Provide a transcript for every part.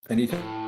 Anytime.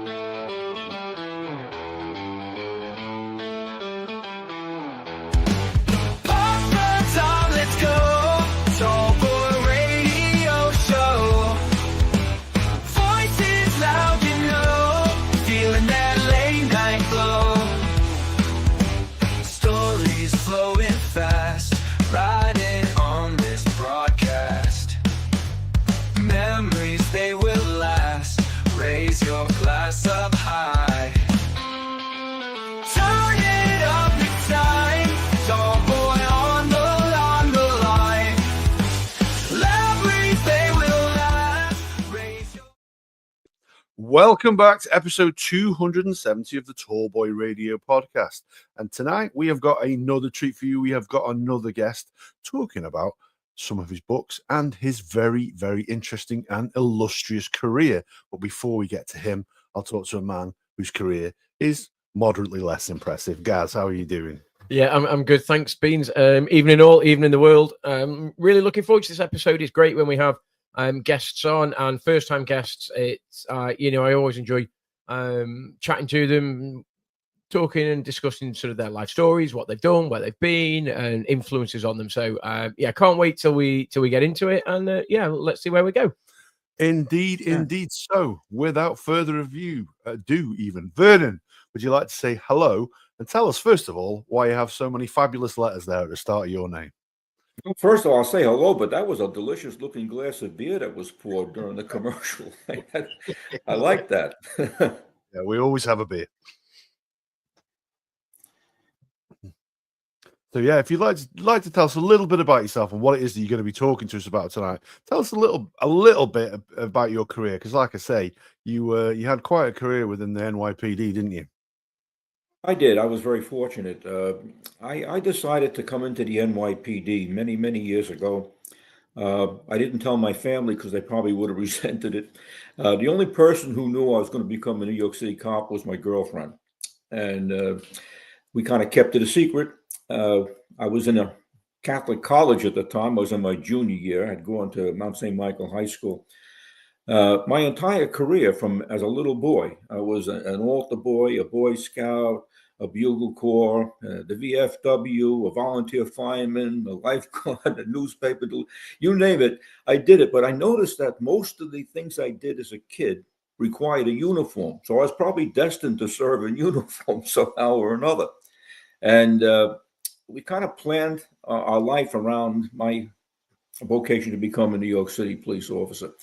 Welcome back to episode 270 of the Tallboy Radio podcast. And tonight we have got another treat for you. We have got another guest talking about some of his books and his very, very interesting and illustrious career. But before we get to him, I'll talk to a man whose career is moderately less impressive. Gaz, how are you doing? Yeah, I'm good. Thanks, Beans. Evening all, evening the world. Really looking forward to this episode. It's great when we have guests on and first-time guests. It's I always enjoy chatting to them, talking and discussing sort of their life stories, what they've done, where they've been, and influences on them. So can't wait till we get into it, and let's see where we go. Indeed. So without further ado, Vernon, would you like to say hello and tell us first of all why you have so many fabulous letters there at the start of your name? Well, first of all, I'll say hello, but that was a delicious-looking glass of beer that was poured during the commercial. I like that. Yeah, we always have a beer. So, yeah, if you'd like to tell us a little bit about yourself and what it is that you're going to be talking to us about tonight, tell us a little bit about your career, because, like I say, you had quite a career within the NYPD, didn't you? I did. I was very fortunate. I decided to come into the NYPD many, many years ago. I didn't tell my family because they probably would have resented it. The only person who knew I was going to become a New York City cop was my girlfriend. And we kind of kept it a secret. I was in a Catholic college at the time. I was in my junior year. I'd gone to Mount St. Michael High School. My entire career as a little boy, I was an altar boy, a Boy Scout, a Bugle Corps, the VFW, a volunteer fireman, a lifeguard, a newspaper, you name it, I did it. But I noticed that most of the things I did as a kid required a uniform. So I was probably destined to serve in uniform somehow or another. And we kind of planned our life around my vocation to become a New York City police officer.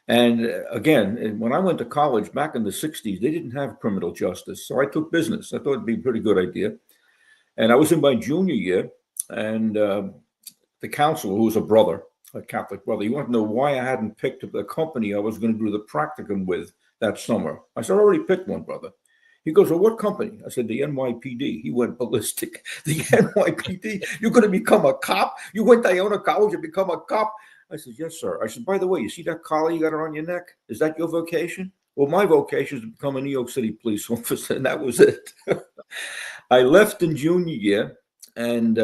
And again, when I went to college back in the 60s, they didn't have criminal justice. So I took business. I thought it'd be a pretty good idea. And I was in my junior year, and the counselor, who was a Catholic brother, he wanted to know why I hadn't picked up the company I was going to do the practicum with that summer. I said, I already picked one, brother. He goes, well, what company? I said, the NYPD. He went ballistic. The NYPD? You're going to become a cop? You went to Iona College and become a cop? I said, yes, sir. I said, by the way, you see that collar you got around your neck? Is that your vocation? Well, my vocation is to become a New York City police officer, and that was it. I left in junior year, and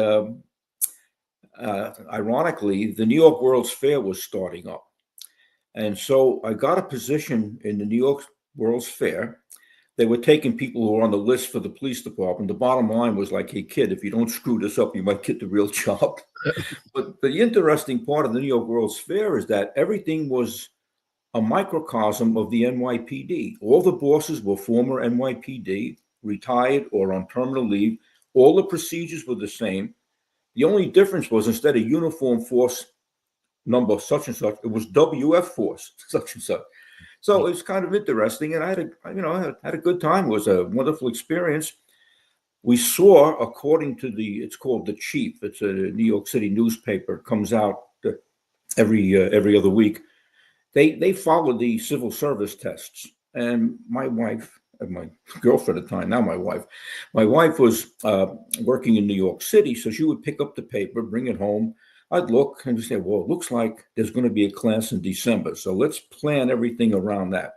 ironically, the New York World's Fair was starting up. And so I got a position in the New York World's Fair. They were taking people who were on the list for the police department. The bottom line was like, hey, kid, if you don't screw this up, you might get the real job. But the interesting part of the New York World's Fair is that everything was a microcosm of the NYPD. All the bosses were former NYPD, retired or on terminal leave. All the procedures were the same. The only difference was instead of uniform force number such and such, it was WF force such and such. So it's kind of interesting, and I had a good time. It was a wonderful experience. We saw, according to it's called The Chief. It's a New York City newspaper. It comes out every other week. They followed the civil service tests, and my wife, my girlfriend at the time, now my wife was working in New York City, so she would pick up the paper, bring it home. I'd look and say, well, it looks like there's going to be a class in December. So let's plan everything around that.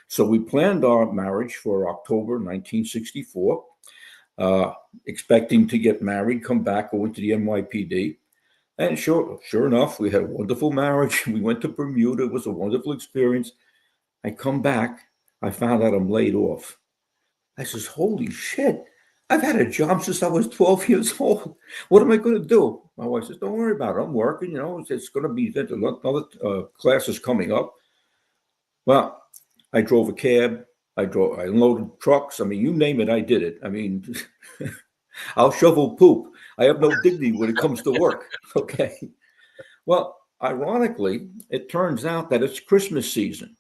So we planned our marriage for October 1964, expecting to get married, come back, go into the NYPD. And sure enough, we had a wonderful marriage. We went to Bermuda. It was a wonderful experience. I come back. I found out I'm laid off. I says, holy shit. I've had a job since I was 12 years old. What am I going to do? My wife says, don't worry about it. I'm working, it's going to be another classes coming up. Well, I drove a cab. I unloaded trucks. I mean, you name it, I did it. I mean, I'll shovel poop. I have no dignity when it comes to work. Okay. Well, ironically, it turns out that it's Christmas season,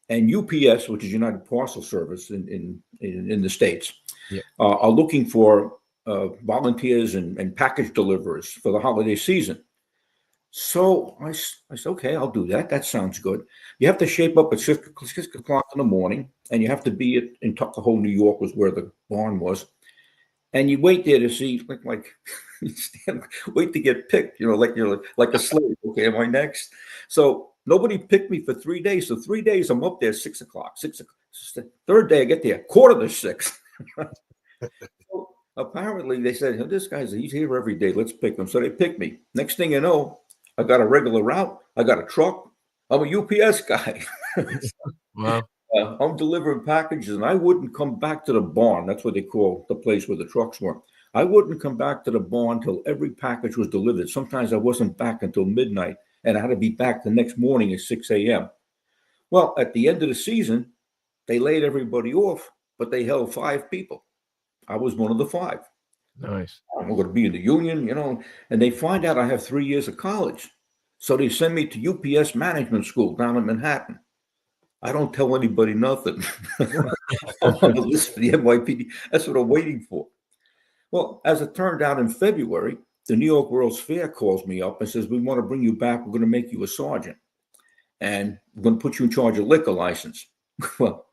and UPS, which is United Parcel Service in the States, Yeah. Are looking for volunteers and package deliverers for the holiday season. So I said, okay, I'll do that. That sounds good. You have to shape up at 6 o'clock in the morning, and you have to be in Tuckahoe, New York, was where the barn was. And you wait there to see, wait to get picked, like you're like a slave. Okay, am I next? So nobody picked me for 3 days. So 3 days, I'm up there 6 o'clock. Third day, I get there 5:45. So apparently, they said, this he's here every day. Let's pick him. So they picked me. Next thing you know, I got a regular route. I got a truck. I'm a UPS guy. Wow. I'm delivering packages, and I wouldn't come back to the barn. That's what they call the place where the trucks were. I wouldn't come back to the barn till every package was delivered. Sometimes I wasn't back until midnight, and I had to be back the next morning at 6 a.m. Well, at the end of the season, they laid everybody off, but they held 5 people. I was one of the 5. Nice. I'm going to be in the union, and they find out I have 3 years of college. So they send me to UPS management school down in Manhattan. I don't tell anybody nothing. I'm on the list for the NYPD. That's what I'm waiting for. Well, as it turned out in February, the New York World's Fair calls me up and says, we want to bring you back. We're going to make you a sergeant. And we're going to put you in charge of liquor license. Well,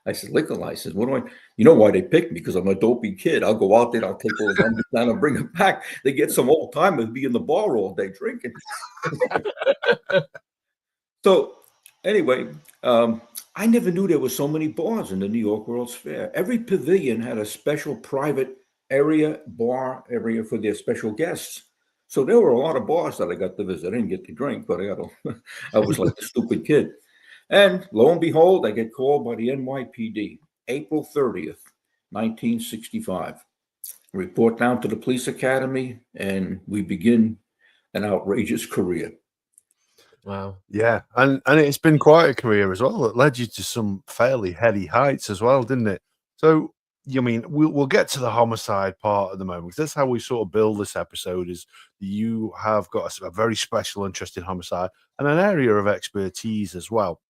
I said, liquor license? What do I? You know why they picked me? Because I'm a dopey kid. I'll go out there, I'll take all the numbers down and bring them back. They get some old timers be in the bar all day drinking. So anyway, I never knew there were so many bars in the New York World's Fair. Every pavilion had a special private bar area for their special guests. So there were a lot of bars that I got to visit. I didn't get to drink, but I was like a stupid kid. And lo and behold, I get called by the NYPD, April 30th, 1965. Report down to the police academy, and we begin an outrageous career. Wow. Yeah, and it's been quite a career as well. It led you to some fairly heady heights as well, didn't it? So, we'll get to the homicide part at the moment, because that's how we sort of build this episode. Is you have got a very special interest in homicide and an area of expertise as well.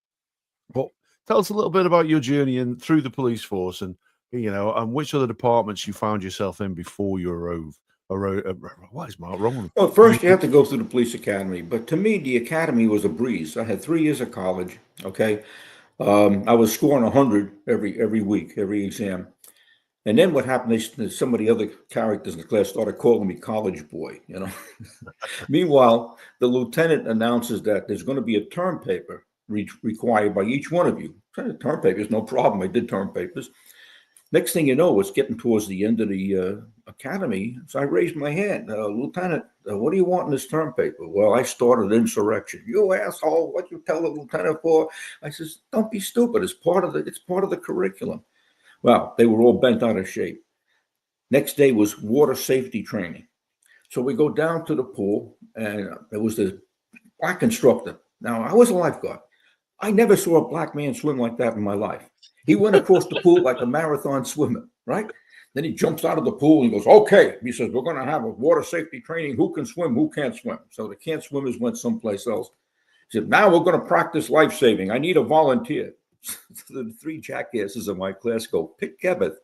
But tell us a little bit about your journey through the police force, and and which other departments you found yourself in before you arrived. What is Mark wrong? Well, first you have to go through the police academy, but to me, the academy was a breeze. I had 3 years of college. Okay, I was scoring 100 every week, every exam. And then what happened? Some of the other characters in the class started calling me college boy. Meanwhile, the lieutenant announces that there's going to be a term paper required by each one of you. Term papers, no problem. I did term papers. Next thing you know, it's getting towards the end of the academy. So I raised my hand. Lieutenant, what do you want in this term paper? Well, I started insurrection. You asshole, what you tell the lieutenant for? I says, don't be stupid. It's part of the curriculum. Well, they were all bent out of shape. Next day was water safety training. So we go down to the pool, and there was this black instructor. Now, I was a lifeguard. I never saw a black man swim like that in my life. He went across the pool like a marathon swimmer, right? Then he jumps out of the pool and goes, okay. He says, we're going to have a water safety training. Who can swim? Who can't swim? So the can't swimmers went someplace else. He said, now we're going to practice life saving. I need a volunteer. The 3 jackasses in my class go, pick Geberth.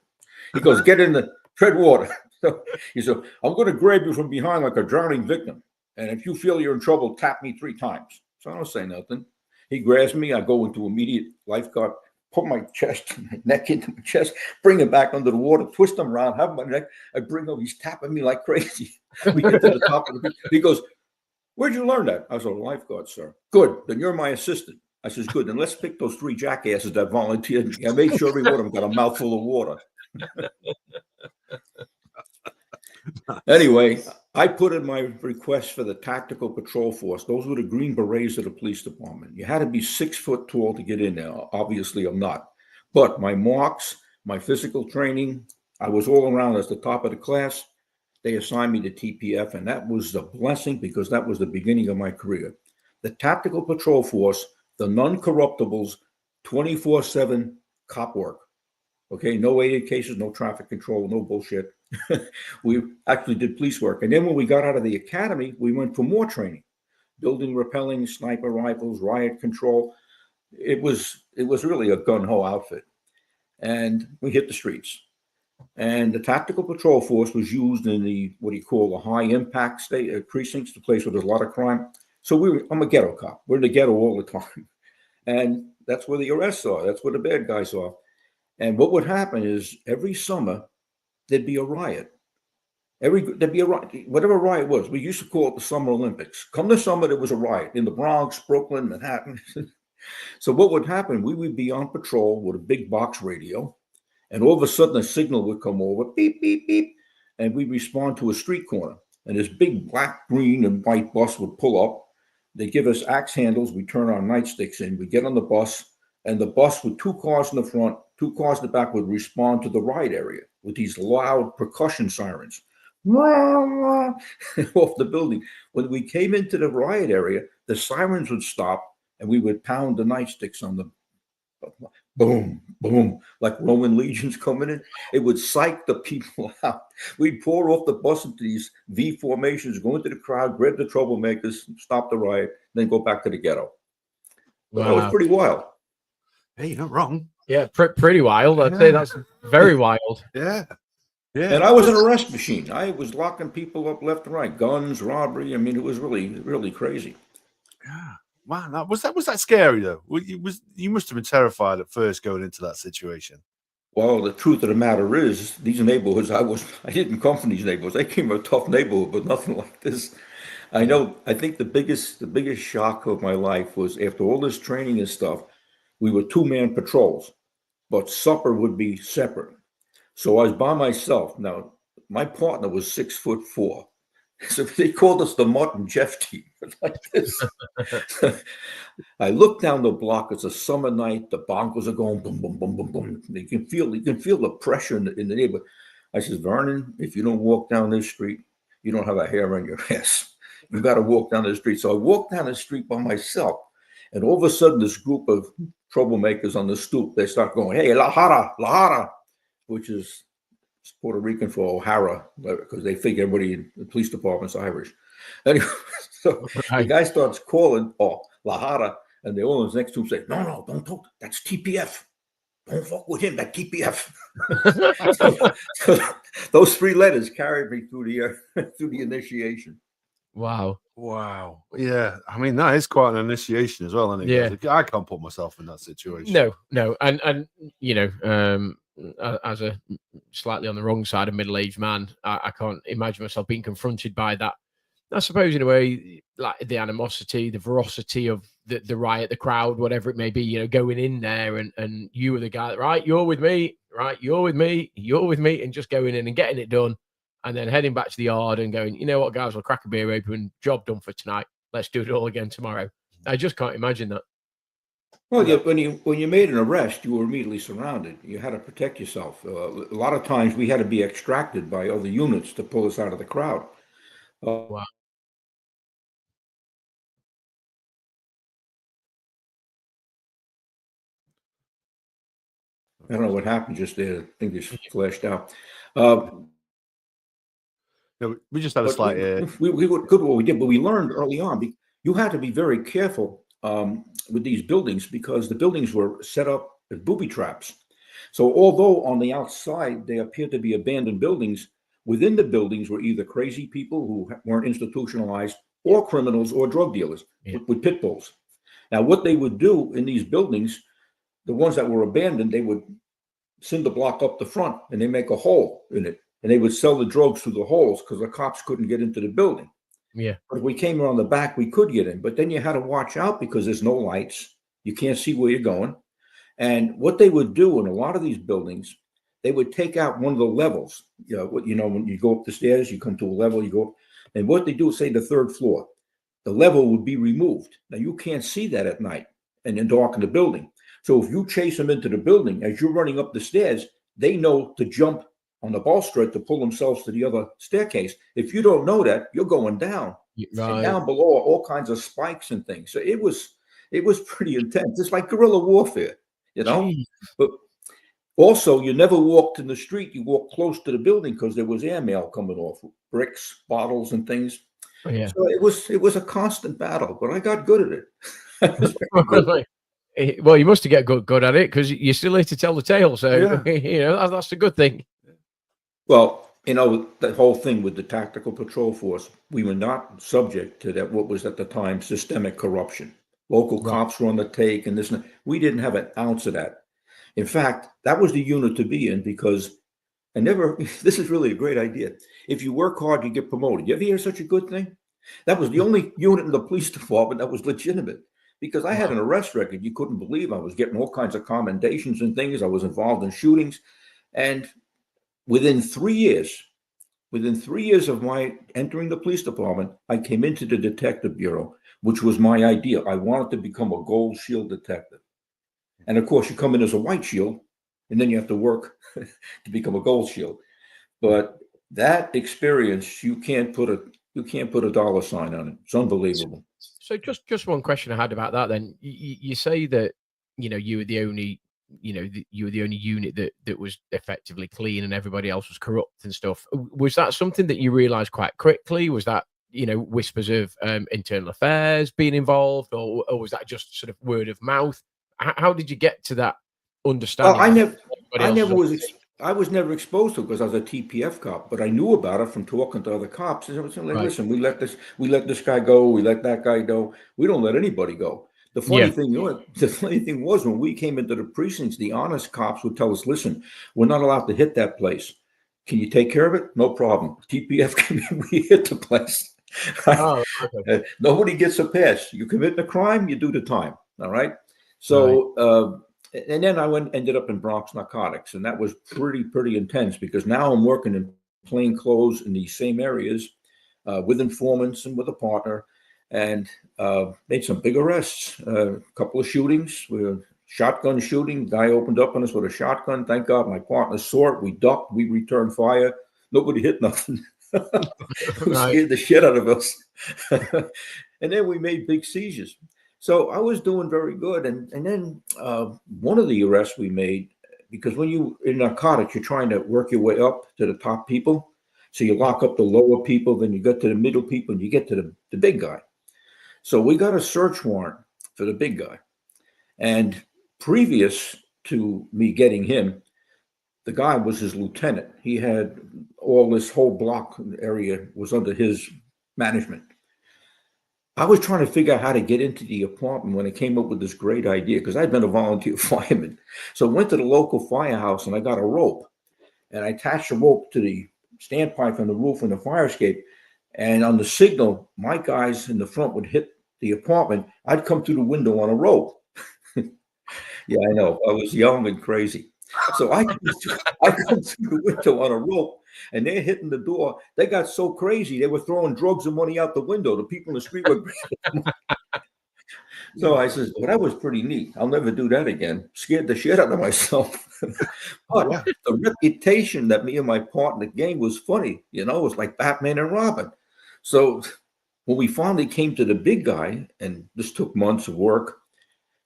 He goes, get in the tread water. So he said, I'm going to grab you from behind like a drowning victim. And if you feel you're in trouble, tap me 3 times. So I don't say nothing. He grabs me. I go into immediate lifeguard, put my neck into my chest, bring him back under the water, twist him around, have my neck. I bring him. He's tapping me like crazy. We get to the top of the beach. He goes, where'd you learn that? I was a lifeguard, sir. Good. Then you're my assistant. I says, good. Then let's pick those 3 jackasses that volunteered. I made sure every one of them got a mouthful of water. Anyway, I put in my request for the tactical patrol force. Those were the Green Berets of the police department. You had to be 6 foot tall to get in there. Obviously, I'm not. But my marks, my physical training, I was all around as the top of the class. They assigned me to TPF, and that was a blessing because that was the beginning of my career. The Tactical Patrol Force, the non-corruptibles, 24/7 cop work. Okay, no 88 cases, no traffic control, no bullshit. We actually did police work. And then when we got out of the academy, we went for more training, building, rappelling, sniper rifles, riot control. It was really a gun-ho outfit. And we hit the streets. And the Tactical Patrol Force was used in the, what do you call, the high impact state precincts, the place where there's a lot of crime. So I'm a ghetto cop. We're in the ghetto all the time. And that's where the arrests are. That's where the bad guys are. And what would happen is every summer, there'd be a riot. There'd be a riot, whatever riot was. We used to call it the Summer Olympics. Come the summer, there was a riot in the Bronx, Brooklyn, Manhattan. So what would happen, we would be on patrol with a big box radio, and all of a sudden a signal would come over, beep, beep, beep, and we'd respond to a street corner. And this big black, green, and white bus would pull up. They'd give us axe handles. We turn our nightsticks in. We get on the bus, and the bus with 2 cars in the front, 2 cars in the back would respond to the riot area with these loud percussion sirens. Off the building. When we came into the riot area, the sirens would stop, and we would pound the nightsticks on the boom, boom, like Roman legions coming in. It would psych the people out. We'd pour off the bus into these V formations, go into the crowd, grab the troublemakers, stop the riot, then go back to the ghetto. Wow. That was pretty wild. Hey, you're not wrong. Yeah, pretty wild. I'd say that's very wild. Yeah. Yeah. And I was an arrest machine. I was locking people up left and right, guns, robbery. I mean, it was really, really crazy. Yeah. Wow, was that scary though? You must have been terrified at first going into that situation. Well, the truth of the matter is, these neighborhoods, I didn't come from these neighborhoods. I came from a tough neighborhood, but nothing like this. I think the biggest shock of my life was after all this training and stuff, we were 2-man patrols, but supper would be separate. So I was by myself. Now, my partner was 6'4". So they called us the Mutt and Jeff team, like this. I looked down the block. It's a summer night. The bonkers are going boom, boom, boom, boom, boom. You can feel the pressure in the neighborhood. I says, Vernon, if you don't walk down this street, you don't have a hair on your ass. You got to walk down the street. So I walked down the street by myself, and all of a sudden, this group of troublemakers on the stoop, they start going, "Hey, La Jara," which is Puerto Rican for O'Hara, because they think everybody in the police department's Irish. Anyway, so the guy starts calling, La Jara, and the owners next to him say, no, don't talk. That's TPF. Don't fuck with him. That TPF. so those 3 letters carried me through the initiation. Wow. Yeah. I mean, that is quite an initiation as well, isn't it? Yeah. I can't put myself in that situation. No. And you know, as a slightly on the wrong side of middle-aged man, I can't imagine myself being confronted by that. I suppose in a way, like the animosity, the ferocity of the riot, the crowd, whatever it may be, you know, going in there and you were the guy, right, you're with me, and just going in and getting it done, and then heading back to the yard and going, you know what, guys, we'll crack a beer open, job done for tonight. Let's do it all again tomorrow. I just can't imagine that. Well, yeah, when you made an arrest, you were immediately surrounded. You had to protect yourself. A lot of times we had to be extracted by other units to pull us out of the crowd. Wow. I don't know what happened just there. I think this flashed out. No, we just had a slight. We were good what we did, but we learned early on. You had to be very careful with these buildings because the buildings were set up as booby traps. So although on the outside they appeared to be abandoned buildings, within the buildings were either crazy people who weren't institutionalized or criminals or drug dealers with pit bulls. Now, what they would do in these buildings, the ones that were abandoned, they would cinder block up the front and they make a hole in it. And they would sell the drugs through the holes because the cops couldn't get into the building. Yeah. But if we came around the back, we could get in. But then you had to watch out because there's no lights. You can't see where you're going. And what they would do in a lot of these buildings, they would take out one of the levels. When you go up the stairs, you come to a level, you go up. And what they do is say the 3rd floor. The level would be removed. Now, you can't see that at night and then darken the building. So if you chase them into the building, as you're running up the stairs, they know to jump on the balustrade to pull themselves to the other staircase. If you don't know that, you're going down. And Right. down below are all kinds of spikes and things. So it was pretty intense. It's like guerrilla warfare, you know. Gee. But also, you never walked in the street. You walked close to the building because there was airmail coming off, bricks, bottles, and things. Oh, yeah. So it was a constant battle, but I got good at it. I was very good. Well, you must have get good at it because you're still here to tell the tale. So Yeah. you know that's a good thing. Well, you know, the whole thing with the tactical patrol force, we were not subject to that, what was at the time systemic corruption. Local Right. cops were on the take and this and that. We didn't have an ounce of that. In fact, that was the unit to be in because I never, this is really a great idea. If you work hard, you get promoted. You ever hear such a good thing? That was the only unit in the police department that was legitimate because I had an arrest record. You couldn't believe I was getting all kinds of commendations and things. I was involved in shootings. And within 3 years of my entering the police department, I came into the detective bureau, which was my idea. I wanted to become a gold shield detective. And of course, you come in as a white shield, and then you have to work to become a gold shield. But that experience, you can't put a dollar sign on it. It's unbelievable. So just one question I had about that. Then you say that you were the only you were the only unit that was effectively clean and everybody else was corrupt and stuff. Was that something that you realized quite quickly? Was that whispers of internal affairs being involved, or was that just sort of word of mouth? How did you get to that understanding? Well, I was never exposed to it because I was a TPF cop, but I knew about it from talking to other cops. And I was like, Right. listen, we let this guy go, we let that guy go. We don't let anybody go. The funny thing was when we came into the precincts, the honest cops would tell us, listen, we're not allowed to hit that place. Can you take care of it? No problem. TPF came in, we hit the place. Oh, okay. Nobody gets a pass. You commit the crime, you do the time. All right. So, and then I ended up in Bronx Narcotics, and that was pretty intense because now I'm working in plain clothes in these same areas with informants and with a partner, and made some big arrests. A couple of shootings, shotgun shooting. Guy opened up on us with a shotgun. Thank God my partner saw it. We ducked. We returned fire. Nobody hit nothing. Who scared the shit out of us. And then we made big seizures. So I was doing very good. And then one of the arrests we made, because when you in narcotics, you're trying to work your way up to the top people. So you lock up the lower people, then you get to the middle people, and you get to the big guy. So we got a search warrant for the big guy. And previous to me getting him, the guy was his lieutenant. He had all this whole block area was under his management. I was trying to figure out how to get into the apartment when I came up with this great idea because I'd been a volunteer fireman. So I went to the local firehouse and I got a rope and I attached the rope to the standpipe on the roof and the fire escape. And on the signal, my guys in the front would hit the apartment. I'd come through the window on a rope. Yeah, I know. I was young and crazy. So I come through the window on a rope, and they're hitting the door. They got so crazy, they were throwing drugs and money out the window. The people in the street were grabbing them. So I says, well, that was pretty neat. I'll never do that again. Scared the shit out of myself. But the reputation that me and my partner gained was funny. It was like Batman and Robin. So when we finally came to the big guy, and this took months of work,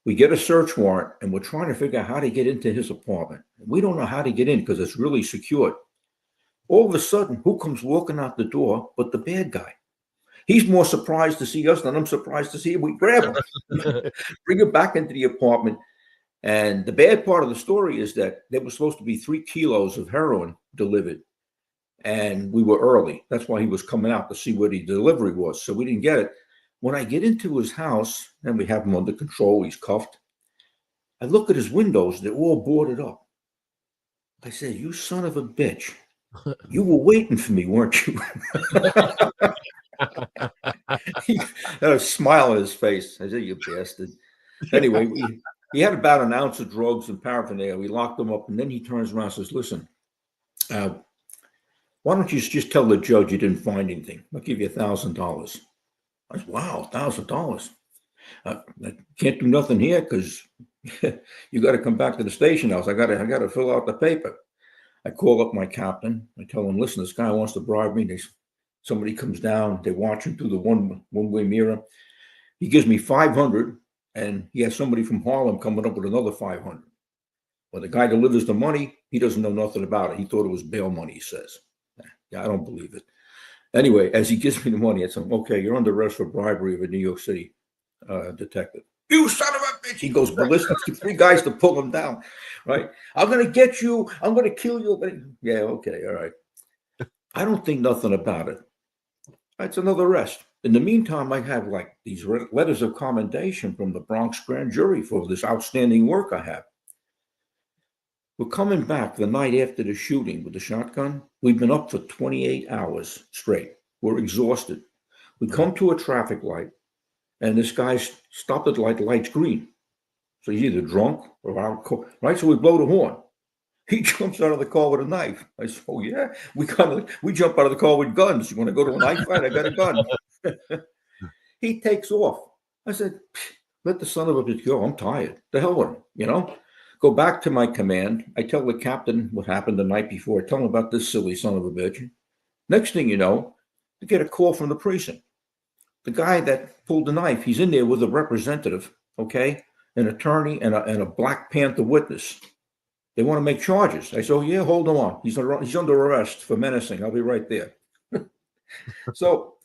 we get a search warrant and we're trying to figure out how to get into his apartment. We don't know how to get in because it's really secured. All of a sudden, who comes walking out the door but the bad guy? He's more surprised to see us than I'm surprised to see him. We grab him, bring him back into the apartment. And the bad part of the story is that there was supposed to be 3 kilos of heroin delivered. And we were early. That's why he was coming out to see where the delivery was. So we didn't get it. When I get into his house, and we have him under control, he's cuffed. I look at his windows, they're all boarded up. I said, you son of a bitch. You were waiting for me, weren't you? He had a smile on his face. I said, you bastard. Anyway, he had about an ounce of drugs and paraphernalia. We locked him up, and then he turns around and says, listen, why don't you just tell the judge you didn't find anything? I'll give you $1,000. I said, wow, $1,000. I can't do nothing here because you got to come back to the station house. I got to fill out the paper. I call up my captain. I tell him, listen, this guy wants to bribe me. Somebody comes down. They watch him through the one-way mirror. He gives me 500, and he has somebody from Harlem coming up with another 500. Well, the guy delivers the money. He doesn't know nothing about it. He thought it was bail money, he says. Yeah, I don't believe it. Anyway, as he gives me the money, I said, okay, you're under arrest for bribery of a New York City detective. You son of a bitch. He goes ballistic to 3 guys to pull him down, right? I'm going to get you. I'm going to kill you. Yeah, okay, all right. I don't think nothing about it. That's another arrest. In the meantime, I have like these letters of commendation from the Bronx grand jury for this outstanding work I have. We're coming back the night after the shooting with the shotgun. We've been up for 28 hours straight. We're exhausted. We come to a traffic light, and this guy stopped at the light's green. So he's either drunk or out, right? So we blow the horn. He jumps out of the car with a knife. I said, oh, yeah. We jump out of the car with guns. You want to go to a knife fight? I got a gun. He takes off. I said, let the son of a bitch go. I'm tired. The hell with him, Go back to my command. I tell the captain what happened the night before. I tell him about this silly son of a bitch. Next thing you know, I get a call from the precinct. The guy that pulled the knife, he's in there with a representative, okay, an attorney and a Black Panther witness. They want to make charges. I said, oh, yeah, hold on. He's under arrest for menacing. I'll be right there. So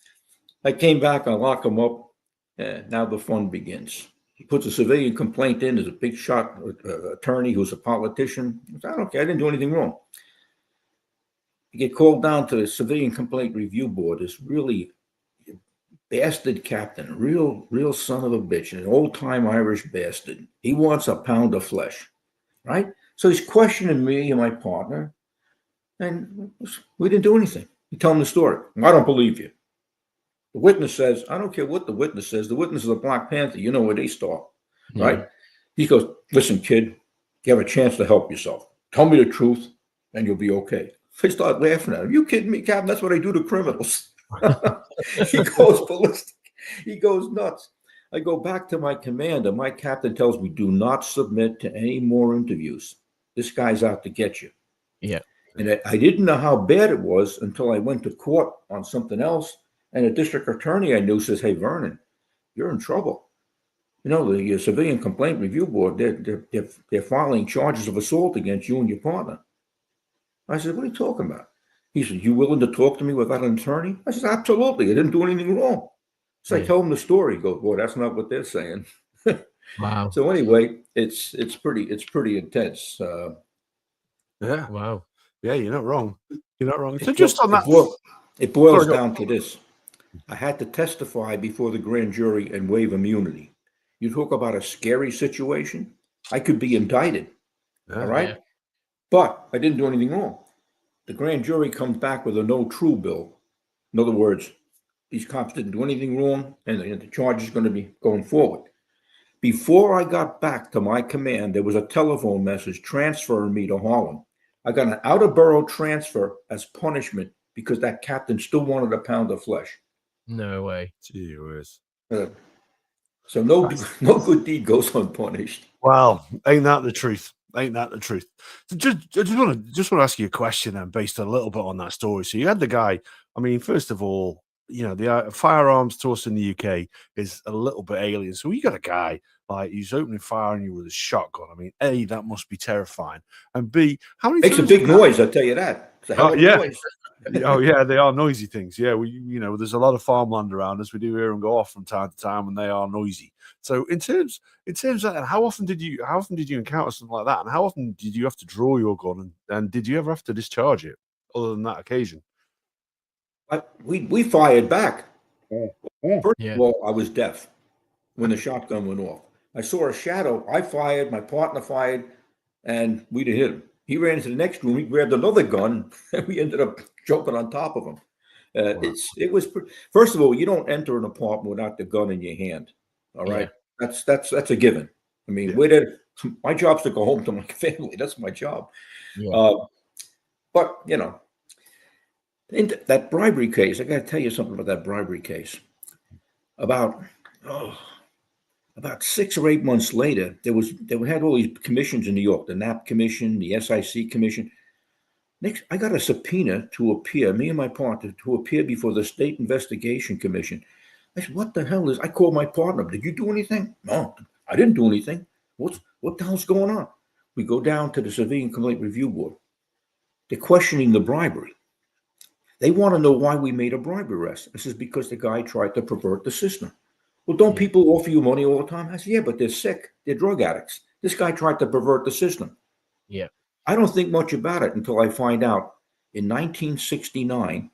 I came back, I lock him up, and now the fun begins. He puts a civilian complaint in. There's a big shot attorney who's a politician. I said, okay, I didn't do anything wrong. You get called down to the civilian complaint review board. This really bastard captain, real son of a bitch, an old-time Irish bastard. He wants a pound of flesh, right? So he's questioning me and my partner, and we didn't do anything. He told him the story. I don't believe you. The witness says, I don't care what the witness says. The witness is a Black Panther. You know where they start, right? He goes, listen, kid, you have a chance to help yourself. Tell me the truth, and you'll be okay. I start laughing at him. You kidding me, Captain? That's what I do to criminals. He goes ballistic. He goes nuts. I go back to my commander. My captain tells me, do not submit to any more interviews. This guy's out to get you. Yeah. And I didn't know how bad it was until I went to court on something else. And a district attorney I knew says, hey, Vernon, you're in trouble. The Civilian Complaint Review Board, they're filing charges of assault against you and your partner. I said, what are you talking about? He said, you willing to talk to me without an attorney? I said, absolutely. I didn't do anything wrong. So I told him the story. He goes, boy, that's not what they're saying. Wow. So anyway, it's pretty intense. Yeah. Wow. Yeah, you're not wrong. You're not wrong. So just on that, it boils down to this. I had to testify before the grand jury and waive immunity. You talk about a scary situation. I could be indicted. All right. Yeah. But I didn't do anything wrong. The grand jury comes back with a no true bill. In other words, these cops didn't do anything wrong, and the charge is going to be going forward. Before I got back to my command, there was a telephone message transferring me to Harlem. I got an out-of-borough transfer as punishment because that captain still wanted a pound of flesh. No way. Gee whiz. So no good deed goes unpunished. Well, ain't that the truth? Ain't that the truth? So just want to ask you a question then, based a little bit on that story. So you had the guy. I mean, first of all, the firearms to us in the UK is a little bit alien. So you got a guy like he's opening fire on you with a shotgun. I mean, A, that must be terrifying, and B, how many makes a big noise? I tell you that. It's a hell of a noise. Oh yeah, they are noisy things. Yeah, there's a lot of farmland around us. We do hear them go off from time to time, and they are noisy. So in terms of that, how often did you encounter something like that, and how often did you have to draw your gun, and did you ever have to discharge it, other than that occasion? We fired back. First of all, I was deaf when the shotgun went off. I saw a shadow. I fired. My partner fired, and we didn't hit him. He ran into the next room. He grabbed another gun, and we ended up jumping on top of him. Wow. It was first of all, you don't enter an apartment without the gun in your hand. All right, that's a given. I mean, my job's to go home to my family. That's my job. Yeah. But in that bribery case, I got to tell you something about that bribery case. About About 6 or 8 months later, they had all these commissions in New York, the NAP Commission, the SIC Commission. Next, I got a subpoena to appear, me and my partner, to appear before the State Investigation Commission. I said, what the hell is, I called my partner, did you do anything? No, I didn't do anything. What the hell's going on? We go down to the Civilian Complaint Review Board. They're questioning the bribery. They want to know why we made a bribery arrest. This is because the guy tried to pervert the system. Well, don't people offer you money all the time? I said, yeah, but they're sick. They're drug addicts. This guy tried to pervert the system. Yeah. I don't think much about it until I find out in 1969,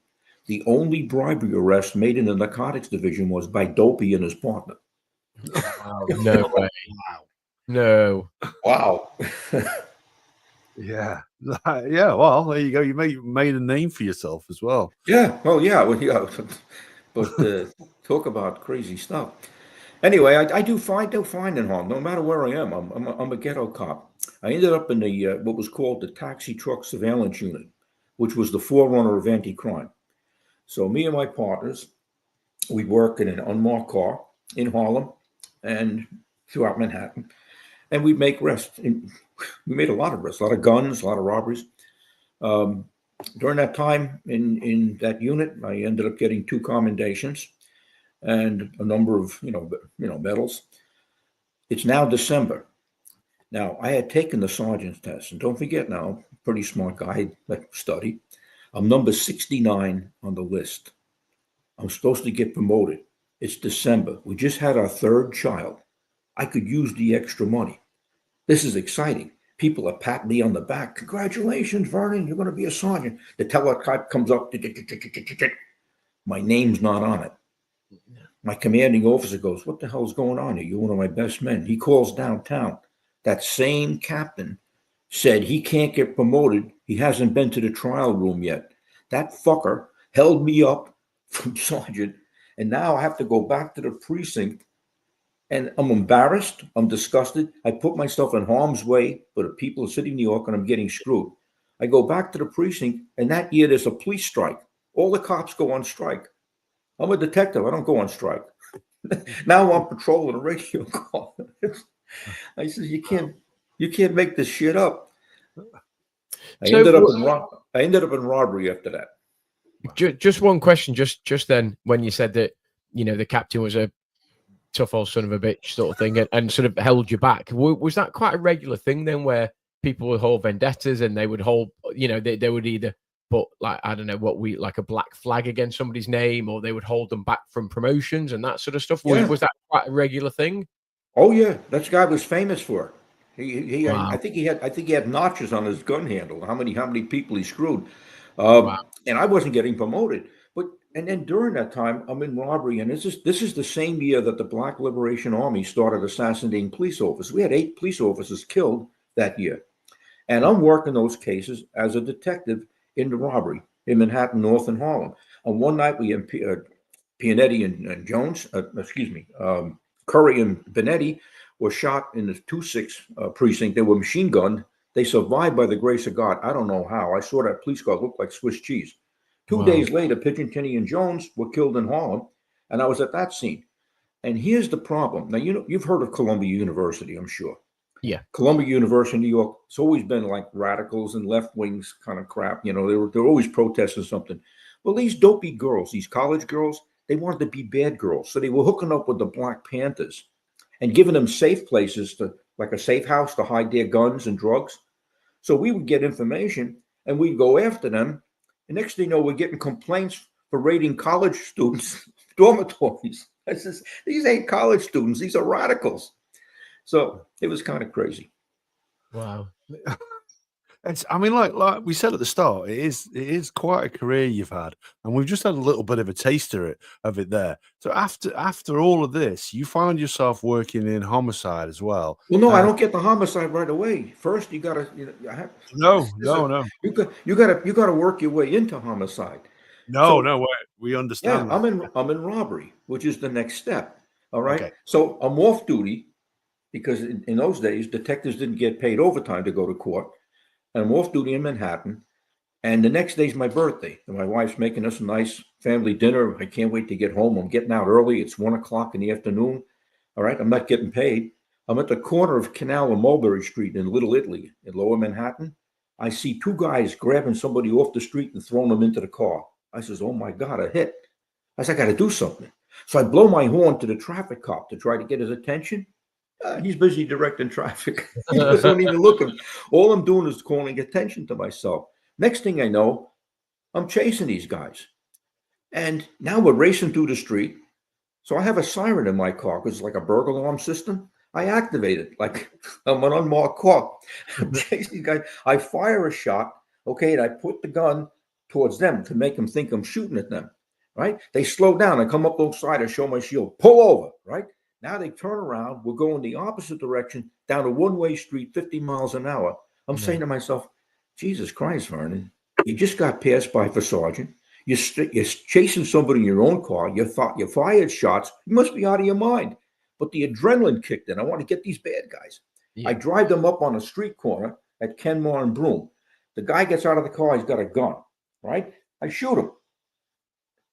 the only bribery arrest made in the narcotics division was by Dopey and his partner. Wow, no way. Wow. No. Wow. Yeah. Yeah. Well, there you go. You made a name for yourself as well. Yeah. Well, yeah. Well, yeah. But talk about crazy stuff. Anyway, I do fine in Harlem, no matter where I am. I'm a ghetto cop. I ended up in the what was called the Taxi Truck Surveillance Unit, which was the forerunner of anti-crime. So me and my partners, we'd work in an unmarked car in Harlem and throughout Manhattan, and we'd make arrests. We made a lot of arrests, a lot of guns, a lot of robberies. During that time in that unit, I ended up getting 2 commendations and a number of medals. It's now December. Now, I had taken the sergeant's test, and don't forget now, I'm a pretty smart guy, I study. I'm number 69 on the list. I'm supposed to get promoted. It's December. We just had our 3rd child. I could use the extra money. This is exciting. People are patting me on the back. Congratulations, Vernon, you're going to be a sergeant. The teletype comes up. My name's not on it. My commanding officer goes, what the hell's going on here? You're one of my best men. He calls downtown. That same captain said he can't get promoted. He hasn't been to the trial room yet. That fucker held me up from sergeant, and now I have to go back to the precinct, and I'm embarrassed. I'm disgusted. I put myself in harm's way for the people of the city of New York, and I'm getting screwed. I go back to the precinct, and that year there's a police strike. All the cops go on strike. I'm a detective. I don't go on strike. Now I'm patrolling a radio call. I said, you can't make this shit up. I ended up in robbery after that. Just one question, just then, when you said that, the captain was a tough old son of a bitch sort of thing and sort of held you back, was that quite a regular thing then, where people would hold vendettas and they would hold, they would either put, like, I don't know, like a black flag against somebody's name, or they would hold them back from promotions and that sort of stuff? Yeah. Was that quite a regular thing? Oh yeah, that guy was famous for it. Wow. I think he had notches on his gun handle. How many people he screwed, Wow. and I wasn't getting promoted. And then during that time, I'm in robbery, and this is the same year that the Black Liberation Army started assassinating police officers. We had 8 police officers killed that year, and I'm working those cases as a detective in the robbery in Manhattan, North, and Harlem. And one night we had Pianetti and Jones, Curry and Benetti were shot in the 2-6 precinct. They were machine gunned. They survived by the grace of God. I don't know how. I saw that police car look like Swiss cheese. 2 days later, Pigeon and Jones were killed in Harlem, and I was at that scene. And here's the problem. Now, you've heard of Columbia University, I'm sure. Yeah. Columbia University, New York, it's always been like radicals and left wings kind of crap. They're always protesting something. Well, these dopey girls, these college girls, they wanted to be bad girls. So they were hooking up with the Black Panthers and giving them safe places, like a safe house, to hide their guns and drugs. So we would get information and we'd go after them. And next thing you know, we're getting complaints for raiding college students' dormitories. I says, these ain't college students. These are radicals. So it was kind of crazy. Wow. Like we said at the start, it is quite a career you've had, and we've just had a little bit of a taster of it there. So after all of this, you find yourself working in homicide as well. Well, no, I don't get the homicide right away. First, you gotta, No. You gotta work your way into homicide. No, wait, we understand. Yeah, I'm in robbery, which is the next step. All right. Okay. So I'm off duty because in those days detectives didn't get paid overtime to go to court. And I'm off duty in Manhattan, and the next day's my birthday, and my wife's making us a nice family dinner. I can't wait to get home. I'm getting out early. It's 1 o'clock in the afternoon. All right, I'm not getting paid. I'm at the corner of Canal and Mulberry Street in Little Italy in Lower Manhattan. I see two guys grabbing somebody off the street and throwing them into the car. I says, oh my God, a hit. I said, I got to do something. So I blow my horn to the traffic cop to try to get his attention. He's busy directing traffic. He wasn't even looking. All I'm doing is calling attention to myself. Next thing I know, I'm chasing these guys. And now we're racing through the street. So I have a siren in my car because it's like a burglar alarm system. I activate it like I'm an unmarked car. I'm chasing these guys. I fire a shot, okay, and I put the gun towards them to make them think I'm shooting at them, right? They slow down. I come up alongside, I show my shield, pull over, right? Now they turn around. We're going the opposite direction down a one-way street, 50 miles an hour. I'm saying to myself, Jesus Christ, Vernon, you just got passed by for sergeant. You're chasing somebody in your own car. You fired shots. You must be out of your mind. But the adrenaline kicked in. I want to get these bad guys. Yeah. I drive them up on a street corner at Kenmore and Broome. The guy gets out of the car. He's got a gun, right? I shoot him.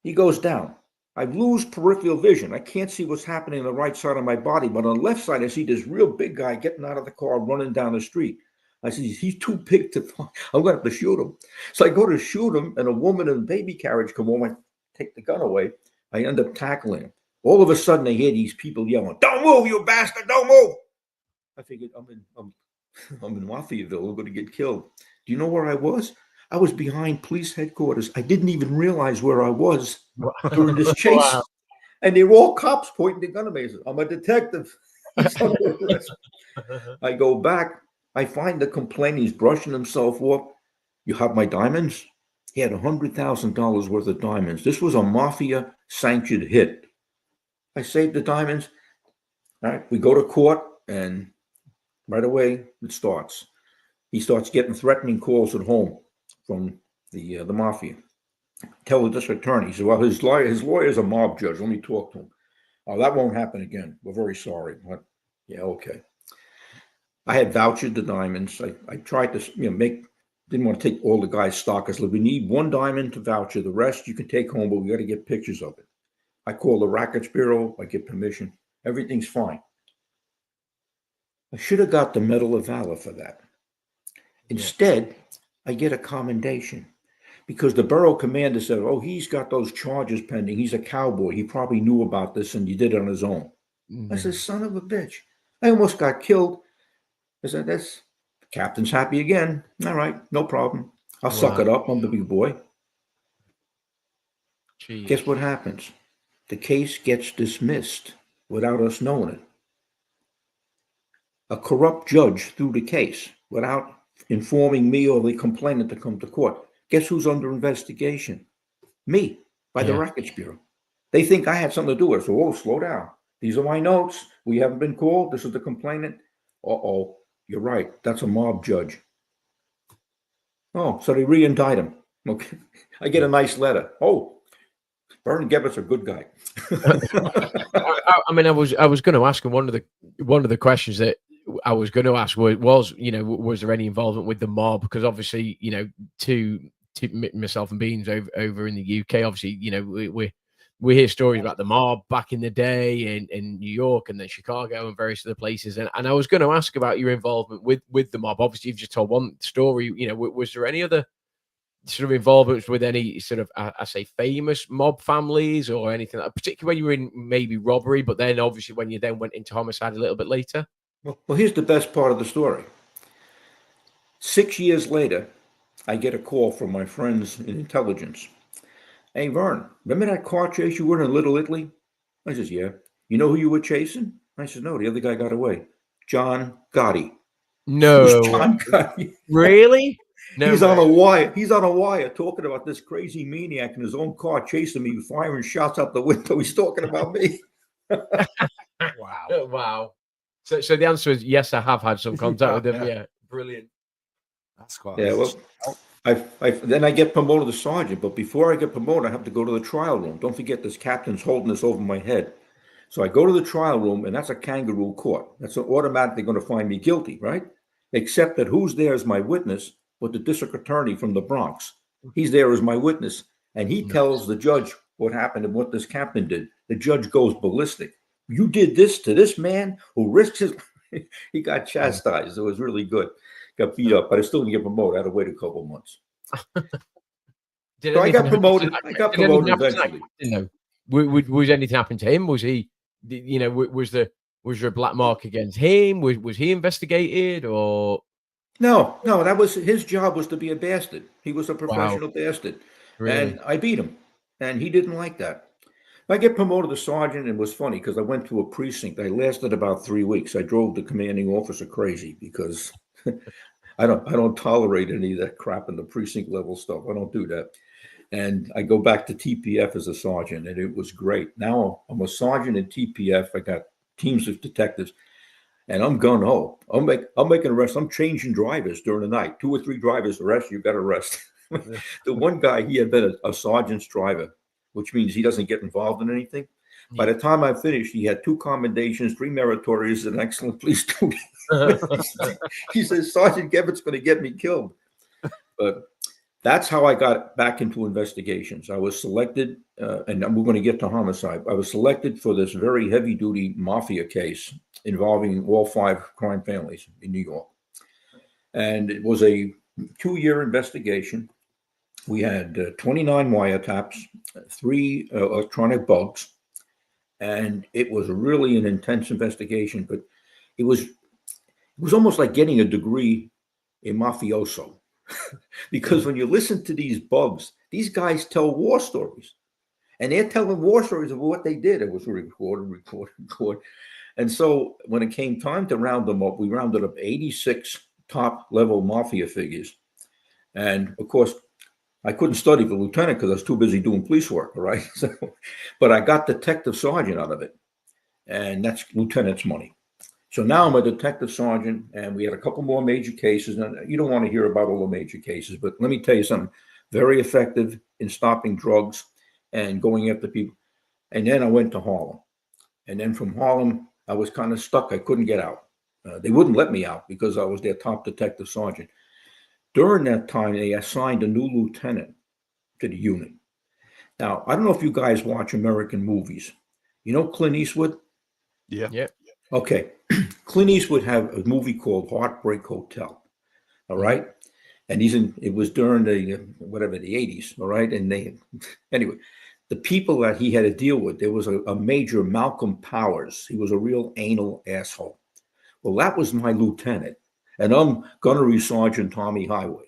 He goes down. I lose peripheral vision. I can't see what's happening on the right side of my body, but on the left side, I see this real big guy getting out of the car, running down the street. I said, he's too big to find. I'm going to have to shoot him. So I go to shoot him, and a woman in a baby carriage come over and take the gun away. I end up tackling him. All of a sudden, I hear these people yelling, "Don't move, you bastard! Don't move!" I figured, I'm in Mafiaville. I'm going to get killed. Do you know where I was? I was behind police headquarters. I didn't even realize where I was during this chase. Wow. And they were all cops pointing the gun at me. I said, I'm a detective. I go back. I find the complaint. He's brushing himself off. You have my diamonds? He had $100,000 worth of diamonds. This was a mafia-sanctioned hit. I saved the diamonds. All right, we go to court, and right away it starts. He starts getting threatening calls at home from the mafia. Tell the district attorney. He said, well, his lawyer's a mob judge. Let me talk to him. Oh, that won't happen again. We're very sorry. But, yeah, okay. I had vouchered the diamonds. I tried to, didn't want to take all the guy's stock. I said, we need one diamond to voucher. The rest you can take home, but we got to get pictures of it. I call the Rackets Bureau. I get permission. Everything's fine. I should have got the Medal of Valor for that. Instead, I get a commendation because the borough commander said, oh, he's got those charges pending. He's a cowboy. He probably knew about this and he did it on his own. Mm-hmm. I said, son of a bitch. I almost got killed. I said, the captain's happy again. All right, no problem. I'll suck it up. I'm the big boy. Jeez. Guess what happens? The case gets dismissed without us knowing it. A corrupt judge threw the case without informing me or the complainant to come to court. Guess who's under investigation? Me, by the Rackets Bureau. They think I had something to do with it. So, slow down. These are my notes. We haven't been called. This is the complainant. Uh-oh, you're right. That's a mob judge. Oh, so they re-indict him. Okay. I get a nice letter. Oh, Vernon Geberth's a good guy. I was going to ask him one of the questions that I was going to ask was was there any involvement with the mob? Because obviously, to myself and Beans over in the UK, obviously, we hear stories about the mob back in the day in New York and then Chicago and various other places. And I was going to ask about your involvement with the mob. Obviously, you've just told one story. Was there any other sort of involvement with any sort of, I say, famous mob families or anything, particularly when you were in maybe robbery, but then obviously when you then went into homicide a little bit later? Well, here's the best part of the story. 6 years later, I get a call from my friends in intelligence. Hey, Vern, remember that car chase you were in Little Italy? I says, yeah. You know who you were chasing? I said, no, the other guy got away. John Gotti. No. Who's John Gotti? Really? No, he's on a wire. He's on a wire talking about this crazy maniac in his own car chasing me, firing shots out the window. He's talking about me. Wow. Wow. So the answer is yes, I have had some contact with him. Yeah. Brilliant. That's quite. Yeah. Well, then I get promoted to sergeant, but before I get promoted, I have to go to the trial room. Don't forget, this captain's holding this over my head. So I go to the trial room, and that's a kangaroo court. That's automatically going to find me guilty, right? Except that who's there as my witness, but the district attorney from the Bronx. He's there as my witness, and he tells the judge what happened and what this captain did. The judge goes ballistic. You did this to this man who risked his he got chastised. It was really good. Got beat up, but I still didn't get promoted. I had to wait a couple of months. Did So I anything got happen promoted. to- I got did anything promoted happen to that eventually. captain, though? Was anything happen to him? Was he, you know, was there a black mark against him? Was he investigated or? No, that was his job was to be a bastard. He was a Wow, professional bastard. really? And I beat him. And he didn't like that. I get promoted to sergeant, and it was funny because I went to a precinct. I lasted about 3 weeks. I drove the commanding officer crazy because I don't tolerate any of that crap in the precinct level stuff. I don't do that. And I go back to TPF as a sergeant, and it was great. Now I'm a sergeant in TPF. I got teams of detectives, and I'm gung ho. I'll make an arrest. I'm changing drivers during the night. 2 or 3 drivers arrest. You got arrested. The one guy, he had been a sergeant's driver, which means he doesn't get involved in anything. By the time I finished, he had 2 commendations, 3 meritorious, and excellent police duty. He says, Sergeant Geberth's going to get me killed. But that's how I got back into investigations. I was selected, and we're going to get to homicide. I was selected for this very heavy-duty mafia case involving all 5 crime families in New York. And it was a 2-year investigation. We had 29 wiretaps, 3 electronic bugs, and it was really an intense investigation. But it was almost like getting a degree in mafioso, because when you listen to these bugs, these guys tell war stories, and they're telling war stories of what they did. It was recorded. And so when it came time to round them up, we rounded up 86 top level mafia figures, and of course, I couldn't study for lieutenant because I was too busy doing police work, right? So, but I got detective sergeant out of it, and that's lieutenant's money. So now I'm a detective sergeant, and we had a couple more major cases. And you don't want to hear about all the major cases, but let me tell you something. Very effective in stopping drugs and going after people. And then I went to Harlem. And then from Harlem, I was kind of stuck. I couldn't get out. They wouldn't let me out because I was their top detective sergeant. During that time, they assigned a new lieutenant to the unit. Now, I don't know if you guys watch American movies. You know Clint Eastwood? Yeah. Okay. Clint Eastwood had a movie called Heartbreak Hotel. All right. And it was during the 80s. All right. And anyway, the people that he had to deal with, there was a major Malcolm Powers. He was a real anal asshole. Well, that was my lieutenant. And I'm Gunnery Sergeant Tommy Highway.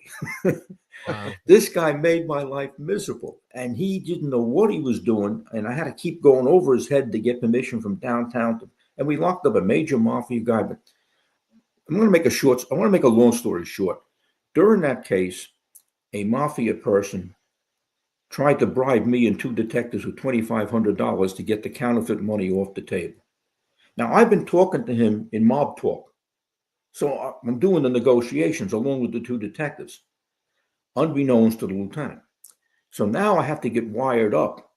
Wow. This guy made my life miserable, and he didn't know what he was doing. And I had to keep going over his head to get permission from downtown. And we locked up a major mafia guy. But I want to make a long story short. During that case, a mafia person tried to bribe me and 2 detectives with $2,500 to get the counterfeit money off the table. Now, I've been talking to him in mob talk. So I'm doing the negotiations along with the 2 detectives, unbeknownst to the lieutenant. So now I have to get wired up,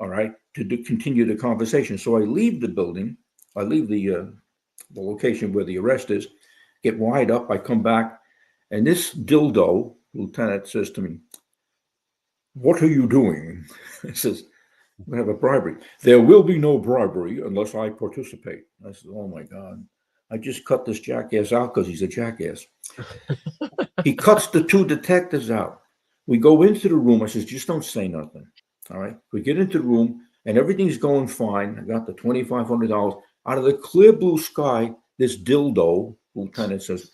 all right, to continue the conversation. So I leave the building. I leave the location where the arrest is, get wired up. I come back, and this dildo lieutenant says to me, "What are you doing?" He says, "We have a bribery." "There will be no bribery unless I participate." I said, "Oh my God. I just cut this jackass out because he's a jackass." He cuts the 2 detectives out. We go into the room. I says, "Just don't say nothing." All right. We get into the room, and everything's going fine. I got the $2,500. Out of the clear blue sky, this dildo lieutenant says,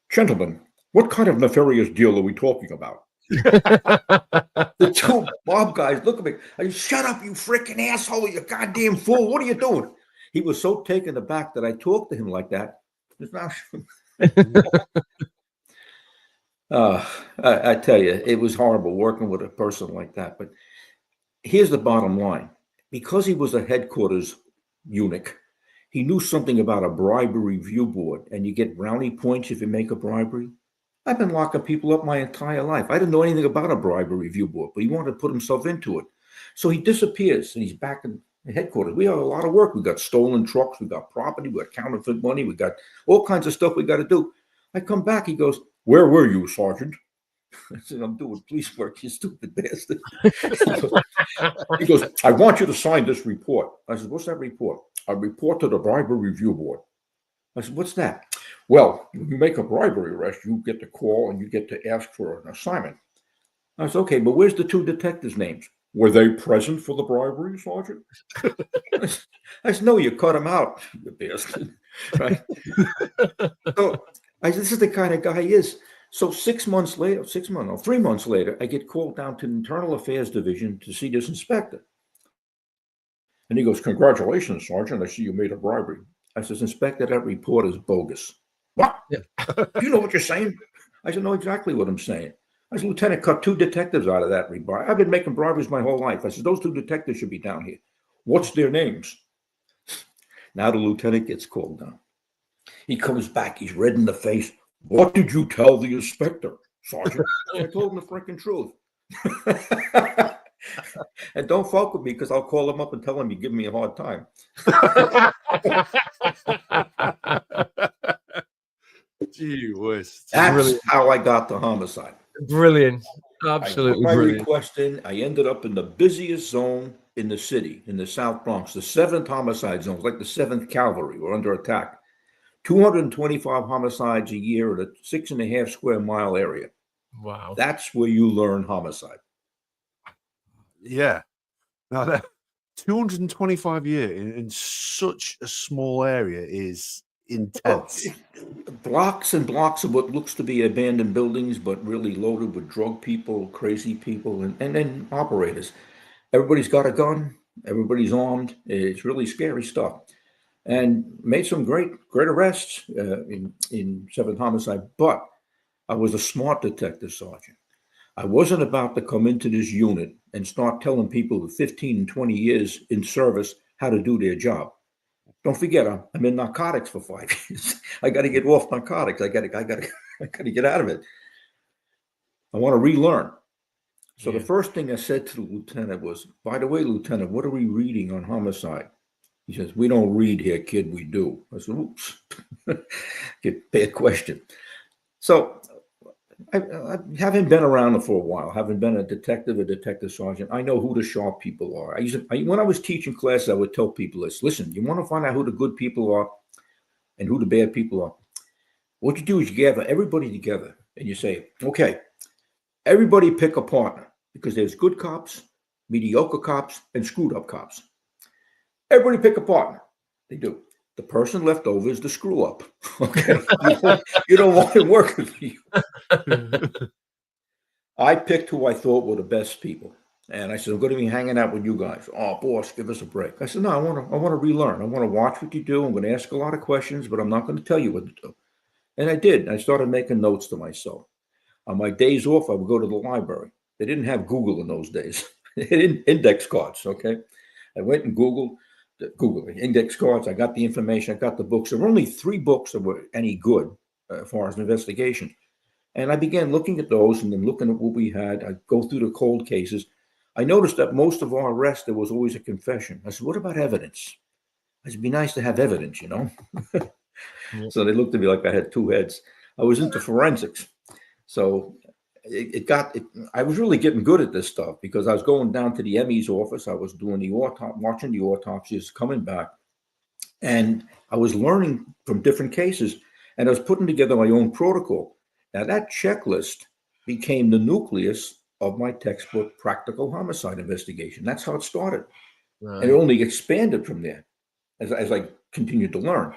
"Gentlemen, what kind of nefarious deal are we talking about?" The 2 mob guys look at me. I said, "Shut up, you freaking asshole, you goddamn fool. What are you doing?" He was so taken aback that I talked to him like that. I tell you, it was horrible working with a person like that. But here's the bottom line. Because he was a headquarters eunuch, he knew something about a bribery review board, and you get brownie points if you make a bribery. I've been locking people up my entire life. I didn't know anything about a bribery review board, but he wanted to put himself into it. So he disappears, and he's back in the headquarters. We have a lot of work. We got stolen trucks. We got property. We got counterfeit money. We got all kinds of stuff we got to do. I come back. He goes, "Where were you, Sergeant?" I said, I'm doing police work, you stupid bastard. He goes, I want you to sign this report. I said, what's that report? A report to the Bribery Review Board. I said, what's that? Well, when you make a bribery arrest, you get to call and you get to ask for an assignment. I said, okay, but where's the two detectives' names? Were they present for the bribery, Sergeant? I said, no, you cut them out, you bastard. Right? So I said, this is the kind of guy he is. So 3 months later, I get called down to the Internal Affairs Division to see this inspector. And he goes, congratulations, Sergeant. I see you made a bribery. I says, Inspector, that report is bogus. What? Yeah. You know what you're saying? I said, know exactly what I'm saying. I said, Lieutenant, cut 2 detectives out of that bribery. I've been making briberies my whole life. I said, those 2 detectives should be down here. What's their names? Now the lieutenant gets called down. He comes back. He's red in the face. What did you tell the inspector, Sergeant? I told him the freaking truth. And don't fuck with me because I'll call him up and tell him you're giving me a hard time. Gee whiz. That's Brilliant. how I got to homicide. Brilliant. I Absolutely put my brilliant. request in. I ended up in the busiest zone in the city, in the South Bronx, the 7th homicide zone, like the 7th Cavalry. We're under attack. 225 homicides a year in a 6.5 square mile area. Wow. That's where you learn homicide. Yeah. Now that 225 year in such a small area is intense. Blocks and blocks of what looks to be abandoned buildings, but really loaded with drug people, crazy people, and then operators. Everybody's got a gun. Everybody's armed. It's really scary stuff. And made some great arrests in 7th homicide. But I was a smart detective, Sergeant. I wasn't about to come into this unit and start telling people with 15 and 20 years in service how to do their job. Don't forget, I'm in narcotics for 5 years. I got to get off narcotics. I got to get out of it. I want to relearn. So the first thing I said to the lieutenant was, by the way, Lieutenant, what are we reading on homicide? He says, we don't read here, kid, we do. I said, oops. Bad question. So I haven't been around for a while, haven't been a detective sergeant. I know who the sharp people are. When I was teaching classes, I would tell people this. Listen, you want to find out who the good people are and who the bad people are. What you do is you gather everybody together and you say, okay, everybody pick a partner because there's good cops, mediocre cops, and screwed up cops. Everybody pick a partner. They do. The person left over is the screw up. Okay. You don't want to work with you. I picked who I thought were the best people. And I said, I'm going to be hanging out with you guys. Oh, boss, give us a break. I said, no, I want to relearn. I want to watch what you do. I'm going to ask a lot of questions, but I'm not going to tell you what to do. And I did. I started making notes to myself. On my days off, I would go to the library. They didn't have Google in those days. They didn't index cards. Okay. I went and Googled index cards. I got the information. I got the books. There were only 3 books that were any good as far as an investigation. And I began looking at those and then looking at what we had. I go through the cold cases. I noticed that most of our arrests, there was always a confession. I said, what about evidence? I said, it'd be nice to have evidence, you know? So they looked at me like I had 2 heads. I was into forensics. So I was really getting good at this stuff because I was going down to the ME's office. I was doing watching the autopsies, coming back, and I was learning from different cases, and I was putting together my own protocol. Now that checklist became the nucleus of my textbook, Practical Homicide Investigation. That's how it started. Right. And it only expanded from there as I continued to learn.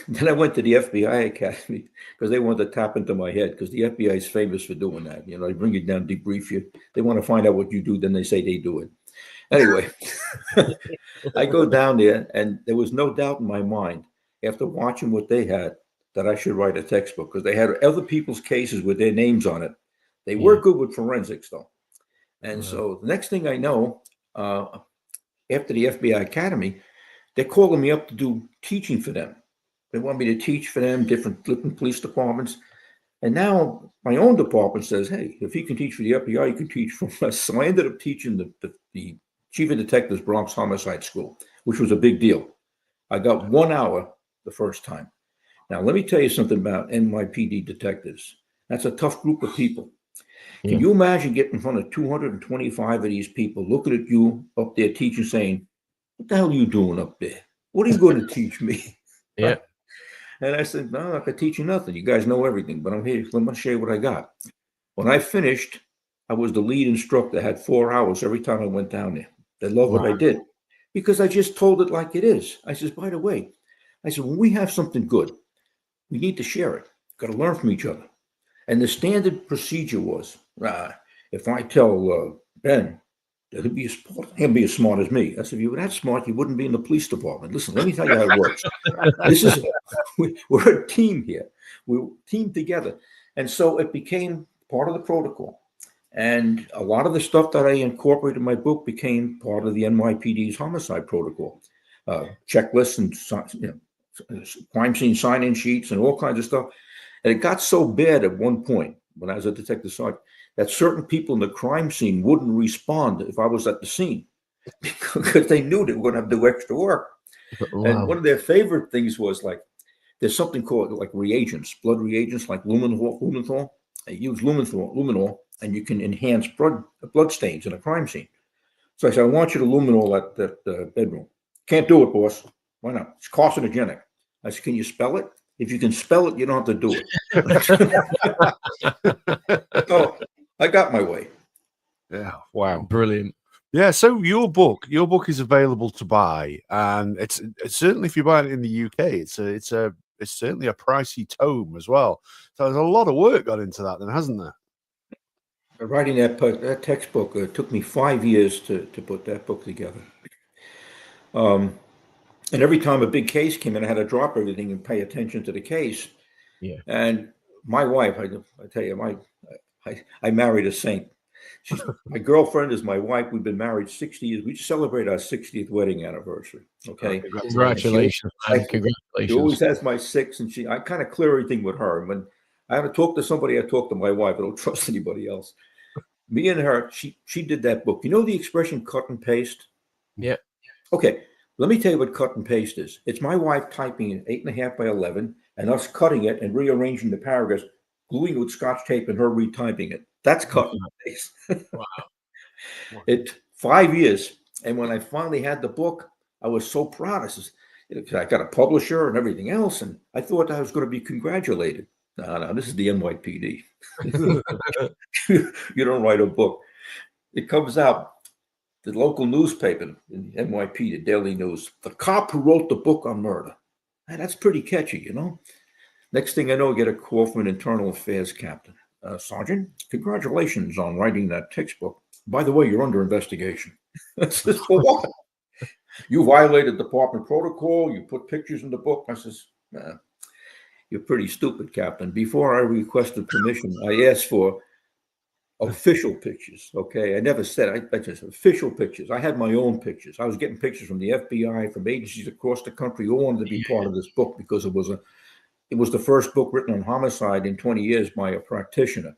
Then I went to the FBI Academy because they wanted to tap into my head because the FBI is famous for doing that. You know, they bring you down, debrief you. They want to find out what you do, then they say they do it. Anyway, I go down there, and there was no doubt in my mind after watching what they had that I should write a textbook because they had other people's cases with their names on it. They were good with forensics, though. And so the next thing I know, after the FBI Academy, they're calling me up to do teaching for them. They want me to teach for them, different police departments. And now my own department says, hey, if you can teach for the FBI, you can teach for us. So I ended up teaching the Chief of Detectives Bronx Homicide School, which was a big deal. I got 1 hour the first time. Now, let me tell you something about NYPD detectives. That's a tough group of people. Yeah. Can you imagine getting in front of 225 of these people looking at you up there teaching, saying, what the hell are you doing up there? What are you going to teach me? Yeah. And I said, no, I'm not going to teach you nothing. You guys know everything, but I'm here. Let me show you what I got. When I finished, I was the lead instructor. I had 4 hours every time I went down there. They loved what I did because I just told it like it is. I said, by the way, I said, when we have something good, we need to share it. Got to learn from each other. And the standard procedure was, if I tell Ben that he'll be as smart as me. I said, if you were that smart, you wouldn't be in the police department. Listen, let me tell you how it works. We're a team here. We're team together. And so it became part of the protocol. And a lot of the stuff that I incorporated in my book became part of the NYPD's homicide protocol. Checklists and crime scene sign-in sheets and all kinds of stuff. And it got so bad at one point when I was a detective sergeant that certain people in the crime scene wouldn't respond if I was at the scene because they knew they were going to have to do extra work. Wow. And one of their favorite things was like, there's something called like reagents, blood reagents like lumenthal. They use luminol, and you can enhance blood stains in a crime scene. So I said, I want you to luminol that bedroom. Can't do it, boss. Why not? It's carcinogenic. I said, can you spell it? If you can spell it, you don't have to do it. So I got my way. Yeah. Wow. Brilliant. Yeah. So your book is available to buy, and it's certainly, if you buy it in the UK, it's certainly a pricey tome as well. So there's a lot of work got into that, then, hasn't there? Writing that textbook took me 5 years to put that book together. And every time a big case came in, I had to drop everything and pay attention to the case. Yeah. And my wife, I tell you, I married a saint. My girlfriend is my wife. We've been married 60 years. We just celebrate our 60th wedding anniversary. Okay. Congratulations. Congratulations. She always has my six, and I kind of clear everything with her. And when I have to talk to somebody, I talk to my wife. I don't trust anybody else. Me and her, she did that book. You know the expression cut and paste? Yeah. Okay. Let me tell you what cut and paste is. It's my wife typing it 8.5 by 11 and us cutting it and rearranging the paragraphs, gluing it with Scotch tape and her retyping it. That's cut and paste. Wow. It 5 years. And when I finally had the book, I was so proud. I got a publisher and everything else. And I thought I was going to be congratulated. No, this is the NYPD. You don't write a book. It comes out. The local newspaper in NYP, the Daily News, the cop who wrote the book on murder. Man, that's pretty catchy, you know. Next thing I know, I get a call from an internal affairs captain. Sergeant, congratulations on writing that textbook. By the way, you're under investigation. I says, for what? You violated department protocol. You put pictures in the book. I says, you're pretty stupid, Captain. Before I requested permission, I asked for official pictures. Okay. I never said I just official pictures. I had my own pictures. I was getting pictures from the FBI, from agencies across the country who wanted to be part of this book because it was the first book written on homicide in 20 years by a practitioner.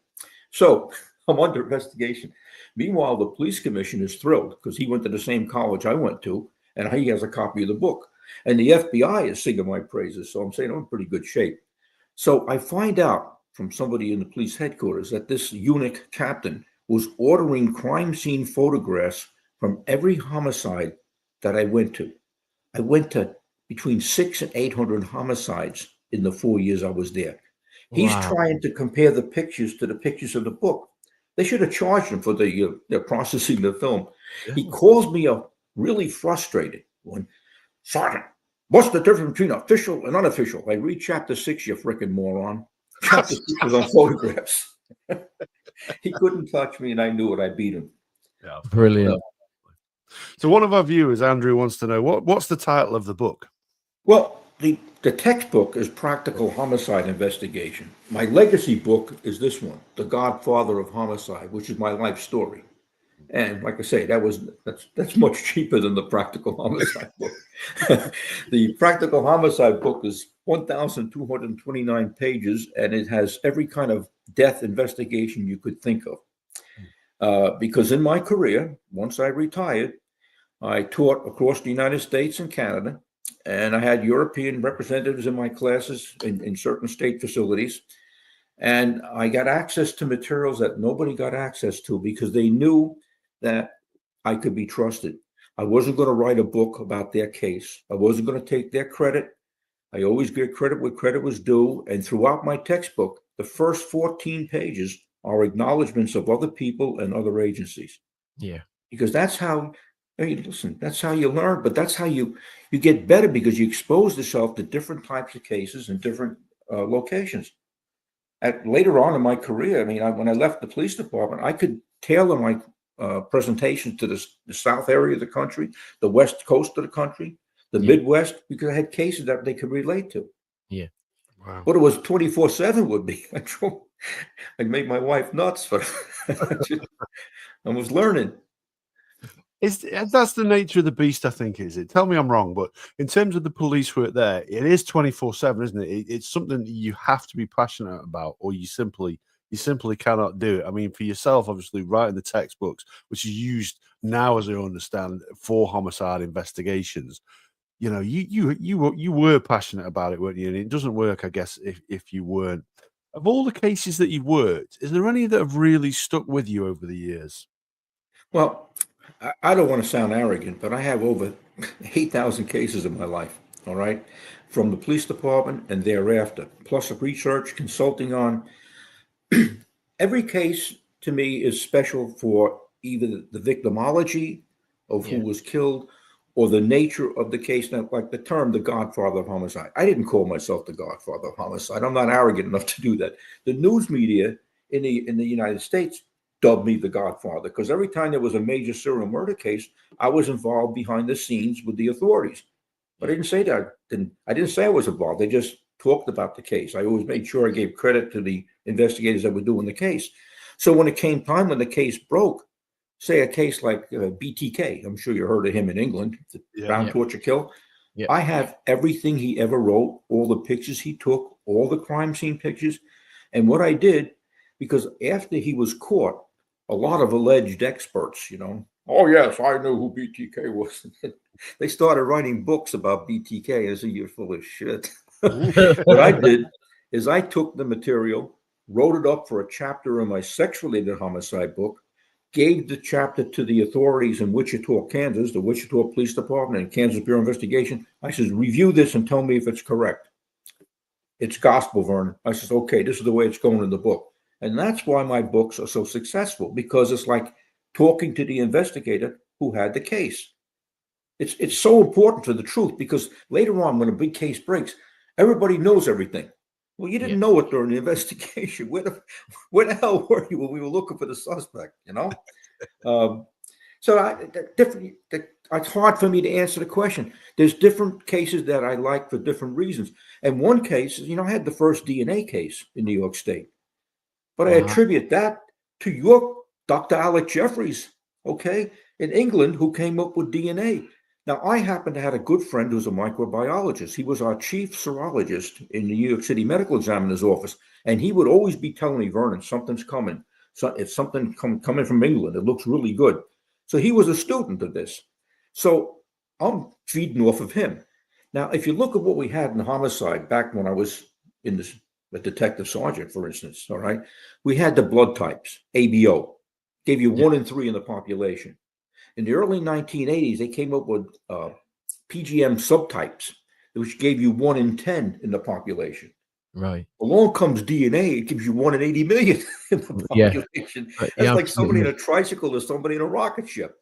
So I'm under investigation. Meanwhile, the police commissioner is thrilled because he went to the same college I went to, and he has a copy of the book. And the FBI is singing my praises. So I'm saying I'm in pretty good shape. So I find out from somebody in the police headquarters that this eunuch captain was ordering crime scene photographs from every homicide that I went to. I went to between 600 and 800 homicides in the 4 years I was there. He's trying to compare the pictures to the pictures of the book. They should have charged him for the processing the film. Yeah. He calls me up really frustrated. When, Sergeant, what's the difference between official and unofficial? I read chapter 6, you frickin' moron. Chapter 6 was on photographs. He couldn't touch me, and I knew it. I beat him. Yeah, brilliant. So one of our viewers, Andrew, wants to know what's the title of the book? Well, the textbook is Practical Homicide Investigation. My legacy book is this one, The Godfather of Homicide, which is my life story. And like I say, that's much cheaper than the Practical Homicide book. The Practical Homicide book is 1,229 pages, and it has every kind of death investigation you could think of. Because in my career, once I retired, I taught across the United States and Canada, and I had European representatives in my classes in certain state facilities. And I got access to materials that nobody got access to because they knew that I could be trusted. I wasn't going to write a book about their case. I wasn't going to take their credit. I always give credit where credit was due. And throughout my textbook, the first 14 pages are acknowledgments of other people and other agencies. Yeah. Because that's how, hey, listen, that's how you learn, but that's how you get better because you expose yourself to different types of cases and different locations. Later on in my career, I mean, when I left the police department, I could tailor my presentation to the south area of the country, the west coast of the country, the Midwest, because I had cases that they could relate to. Yeah. Wow. What it was 24/7 would be. I made my wife nuts, but I was learning. That's the nature of the beast, I think, is it? Tell me I'm wrong, but in terms of the police work there, it is 24/7, isn't it? It's something that you have to be passionate about, or you simply cannot do it. I mean, for yourself, obviously, writing the textbooks, which is used now, as I understand, for homicide investigations. You know, you were passionate about it, weren't you? And it doesn't work, I guess, if you weren't. Of all the cases that you've worked, is there any that have really stuck with you over the years? Well, I don't want to sound arrogant, but I have over 8,000 cases in my life, all right, from the police department and thereafter, plus research, consulting on. Every case to me is special for either the victimology of who was killed or the nature of the case. Now, like the term, the Godfather of Homicide. I didn't call myself the Godfather of Homicide. I'm not arrogant enough to do that. The news media in the United States dubbed me the Godfather because every time there was a major serial murder case, I was involved behind the scenes with the authorities. But I didn't say that. I didn't say I was involved. They just talked about the case. I always made sure I gave credit to the investigators that were doing the case. So when it came time when the case broke, say a case like BTK, I'm sure you heard of him in England, the Brown Torture Kill. I have everything he ever wrote, all the pictures he took, all the crime scene pictures. And what I did, because after he was caught, a lot of alleged experts, oh, yes, I knew who BTK was. They started writing books about BTK. I said, you're full of shit. What I did is I took the material, wrote it up for a chapter in my sex-related homicide book, gave the chapter to the authorities in Wichita, Kansas, the Wichita Police Department and Kansas Bureau of Investigation. I said, review this and tell me if it's correct. It's gospel, Vernon. I said, okay, this is the way it's going in the book. And that's why my books are so successful, because it's like talking to the investigator who had the case. It's so important for the truth, because later on, when a big case breaks, everybody knows everything. Well, you didn't know it during the investigation. Where the hell were you when we were looking for the suspect? So it's hard for me to answer the question. There's different cases that I like for different reasons. And one case, I had the first DNA case in New York State. But I attribute that to your Dr. Alec Jeffries, in England, who came up with DNA. Now, I happen to have a good friend who's a microbiologist. He was our chief serologist in the New York City Medical Examiner's office. And he would always be telling me, Vernon, something's coming. So it's something coming from England. It looks really good. So he was a student of this. So I'm feeding off of him. Now, if you look at what we had in homicide back when I was in this, a detective sergeant, for instance, all right, we had the blood types, ABO, gave you 1 in 3 in the population. In the early 1980s, they came up with PGM subtypes, which gave you 1 in 10 in the population. Right. Along comes DNA, it gives you 1 in 80 million in the population. That's like somebody in a tricycle or somebody in a rocket ship.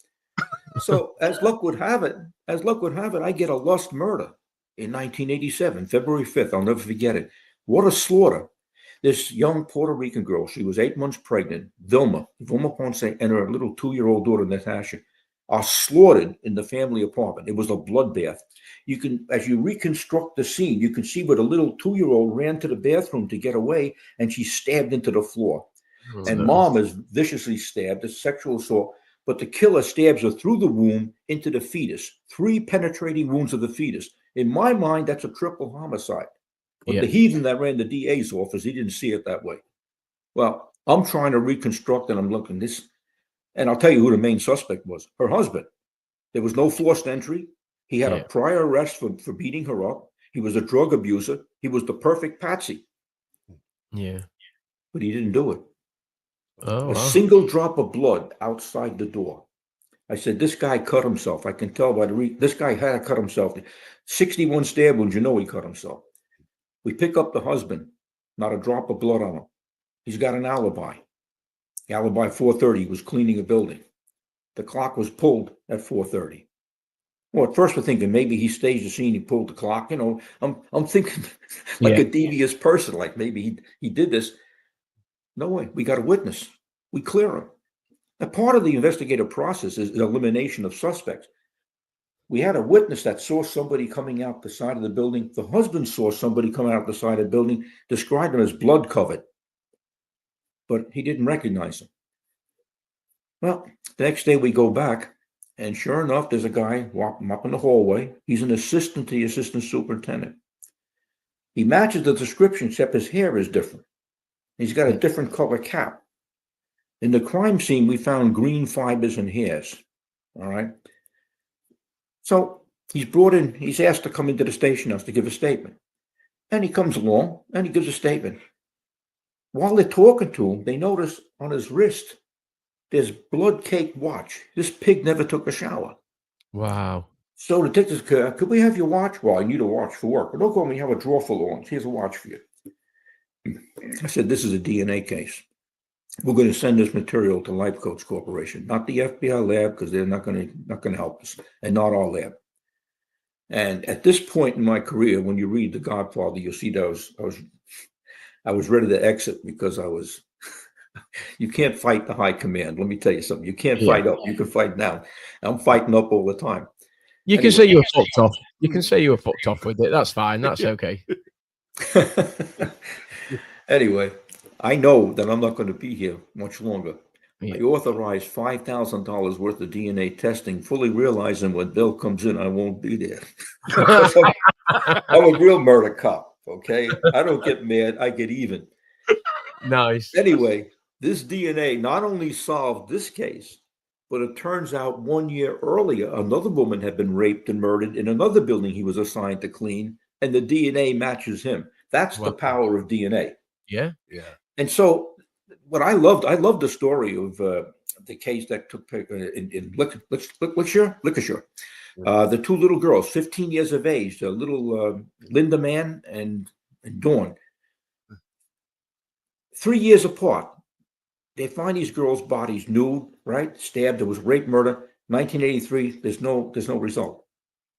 So as luck would have it, I get a lust murder in 1987, February 5th. I'll never forget it. What a slaughter. This young Puerto Rican girl, she was 8 months pregnant, Vilma Ponce, and her little 2-year-old daughter, Natasha, are slaughtered in the family apartment. It was a bloodbath. You can, as you reconstruct the scene, you can see where the little 2-year-old ran to the bathroom to get away, and she stabbed into the floor. And mom is viciously stabbed, a sexual assault, but the killer stabs her through the womb into the fetus, 3 penetrating wounds of the fetus. In my mind, that's a triple homicide. But the heathen that ran the DA's office, he didn't see it that way. Well, I'm trying to reconstruct, and I'm looking this, and I'll tell you who the main suspect was. Her husband. There was no forced entry. He had a prior arrest for beating her up. He was a drug abuser. He was the perfect patsy. Yeah. but he didn't do it. Oh, A wow. single drop of blood outside the door. I said, this guy cut himself. I can tell by this guy had to cut himself. 61 stab wounds, he cut himself. We pick up the husband, not a drop of blood on him. He's got an alibi. The alibi 4:30, he was cleaning a building. The clock was pulled at 4:30. Well, at first we're thinking maybe he staged the scene, he pulled the clock. I'm thinking like a devious person, like maybe he did this. No way. We got a witness. We clear him. Now, part of the investigative process is elimination of suspects. We had a witness that saw somebody coming out the side of the building. The husband saw somebody coming out the side of the building, described him as blood covered, but he didn't recognize him. Well, the next day we go back, and sure enough, there's a guy walking up in the hallway. He's an assistant to the assistant superintendent. He matches the description, except his hair is different. He's got a different color cap. In the crime scene, we found green fibers and hairs. All right. So he's brought in, he's asked to come into the station house to give a statement. And he comes along and he gives a statement. While they're talking to him, they notice on his wrist, there's blood-caked watch. This pig never took a shower. Wow. So the detectives, could we have your watch? Well, I need a watch for work. But don't call me, have a drawer full of ones. Here's a watch for you. I said, this is a DNA case. We're going to send this material to Life Coach Corporation, not the FBI lab, because they're not going to help us, and not our lab. And at this point in my career, when you read The Godfather, you'll see that I was ready to exit because you can't fight the high command. Let me tell you something. You can't fight up. You can fight down. I'm fighting up all the time. You can say you were fucked off. You can say you were fucked off with it. That's fine. That's okay. Anyway, I know that I'm not going to be here much longer. Yeah. I authorized $5,000 worth of DNA testing, fully realizing when Bill comes in, I won't be there. I'm a real murder cop, okay? I don't get mad. I get even. Nice. Anyway, this DNA not only solved this case, but it turns out 1 year earlier, another woman had been raped and murdered in another building he was assigned to clean, and the DNA matches him. That's the power of DNA. Yeah. And so what I loved the story of the case that took place in Lickishire. The two little girls, 15 years of age, the little Linda Mann and Dawn. 3 years apart. They find these girls' bodies nude, right? Stabbed. There was rape, murder. 1983, there's no result.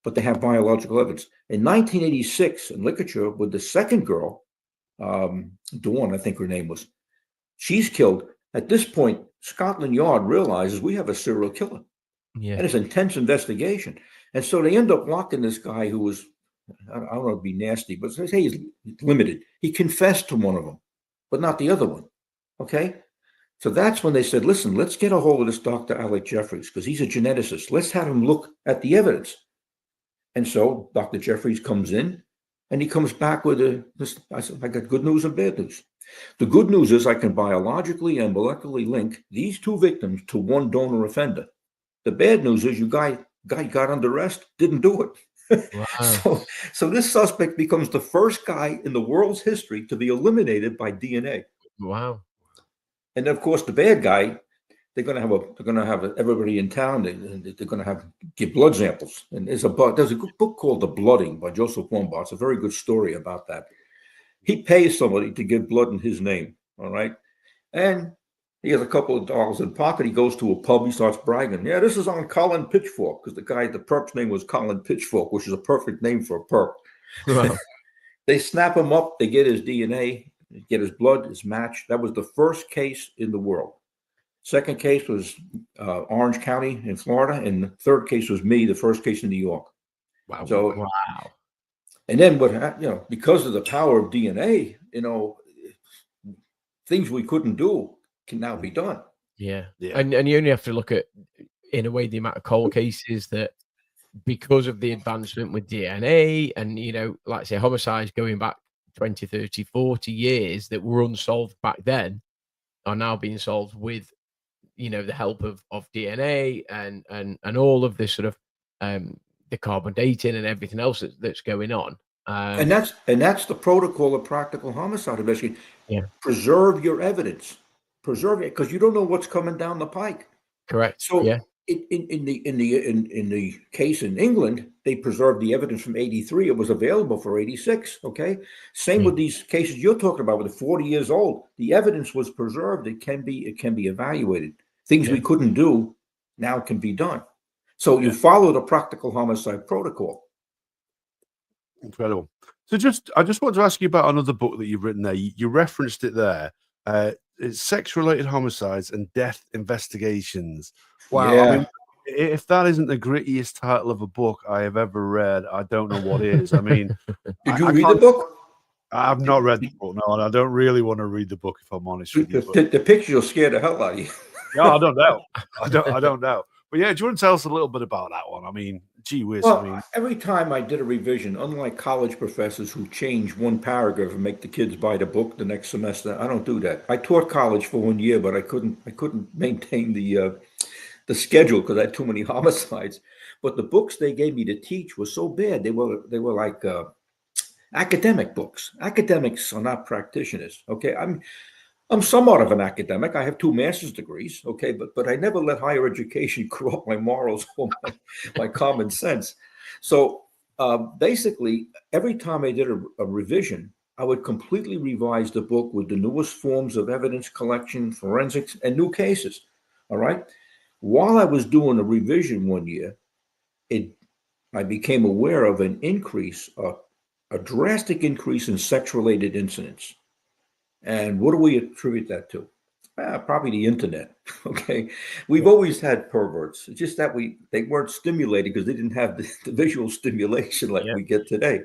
But they have biological evidence. In 1986, in Lickishire, with the second girl, Dawn, I think her name was, she's killed. At this point, Scotland Yard realizes we have a serial killer. Yeah. And it's an intense investigation. And so they end up locking this guy who was, I don't want to be nasty, but they say he's limited. He confessed to one of them, but not the other one. Okay? So that's when they said, listen, let's get a hold of this Dr. Alec Jeffries, because he's a geneticist. Let's have him look at the evidence. And so Dr. Jeffries comes in, and he comes back with I said, I got good news and bad news. The good news is I can biologically and molecularly link these two victims to one donor offender. The bad news is you guy got under arrest, didn't do it. Wow. So this suspect becomes the first guy in the world's history to be eliminated by DNA. Wow. And of course, the bad guy, they're going to have everybody in town. They're going to give blood samples. And there's a good book called The Blooding by Joseph Wombat. It's a very good story about that. He pays somebody to give blood in his name. All right. And he has a couple of dollars in pocket. He goes to a pub. He starts bragging. Yeah, this is on Colin Pitchfork, because the perp's name was Colin Pitchfork, which is a perfect name for a perp. Wow. They snap him up. They get his DNA, get his blood, his match. That was the first case in the world. Second case was Orange County in Florida, and the third case was me, the first case in New York. Wow. So, wow. And then because of the power of DNA, things we couldn't do can now be done. Yeah. And you only have to look at, in a way, the amount of cold cases that, because of the advancement with DNA and, like I say, homicides going back 20, 30, 40 years that were unsolved back then are now being solved with, the help of DNA and all of this sort of the carbon dating and everything else that's going on. And that's the protocol of practical homicide investigation. Yeah. Preserve your evidence. Preserve it, because you don't know what's coming down the pike. Correct. So Yeah. in the case in England, they preserved the evidence from 83. It was available for 86. Okay. Same with these cases you're talking about, with the 40 years old. The evidence was preserved. It can be evaluated. Things we couldn't do now can be done. So you follow the practical homicide protocol. Incredible. So I just want to ask you about another book that you've written there. You referenced it there. It's Sex-Related Homicides and Death Investigations. Wow. Yeah. I mean, if that isn't the grittiest title of a book I have ever read, I don't know what is. I mean, did you read the book? I've not read the book, no, and I don't really want to read the book, if I'm honest with you. The pictures will scare the hell out of you. No, I don't know. I don't know. But yeah, do you want to tell us a little bit about that one? I mean, gee whiz. Well, I mean, every time I did a revision, unlike college professors who change one paragraph and make the kids buy the book the next semester, I don't do that. I taught college for 1 year, but I couldn't maintain the schedule because I had too many homicides. But the books they gave me to teach were so bad. They were like academic books. Academics are not practitioners. Okay, I'm somewhat of an academic. I have 2 master's degrees, okay, but I never let higher education corrupt my morals or my common sense. So basically, every time I did a revision, I would completely revise the book with the newest forms of evidence collection, forensics, and new cases. All right. While I was doing a revision 1 year, I became aware of an increase, a drastic increase in sex-related incidents. And what do we attribute that to? Probably the internet. Okay, we've always had perverts. It's just that they weren't stimulated because they didn't have the visual stimulation like we get today.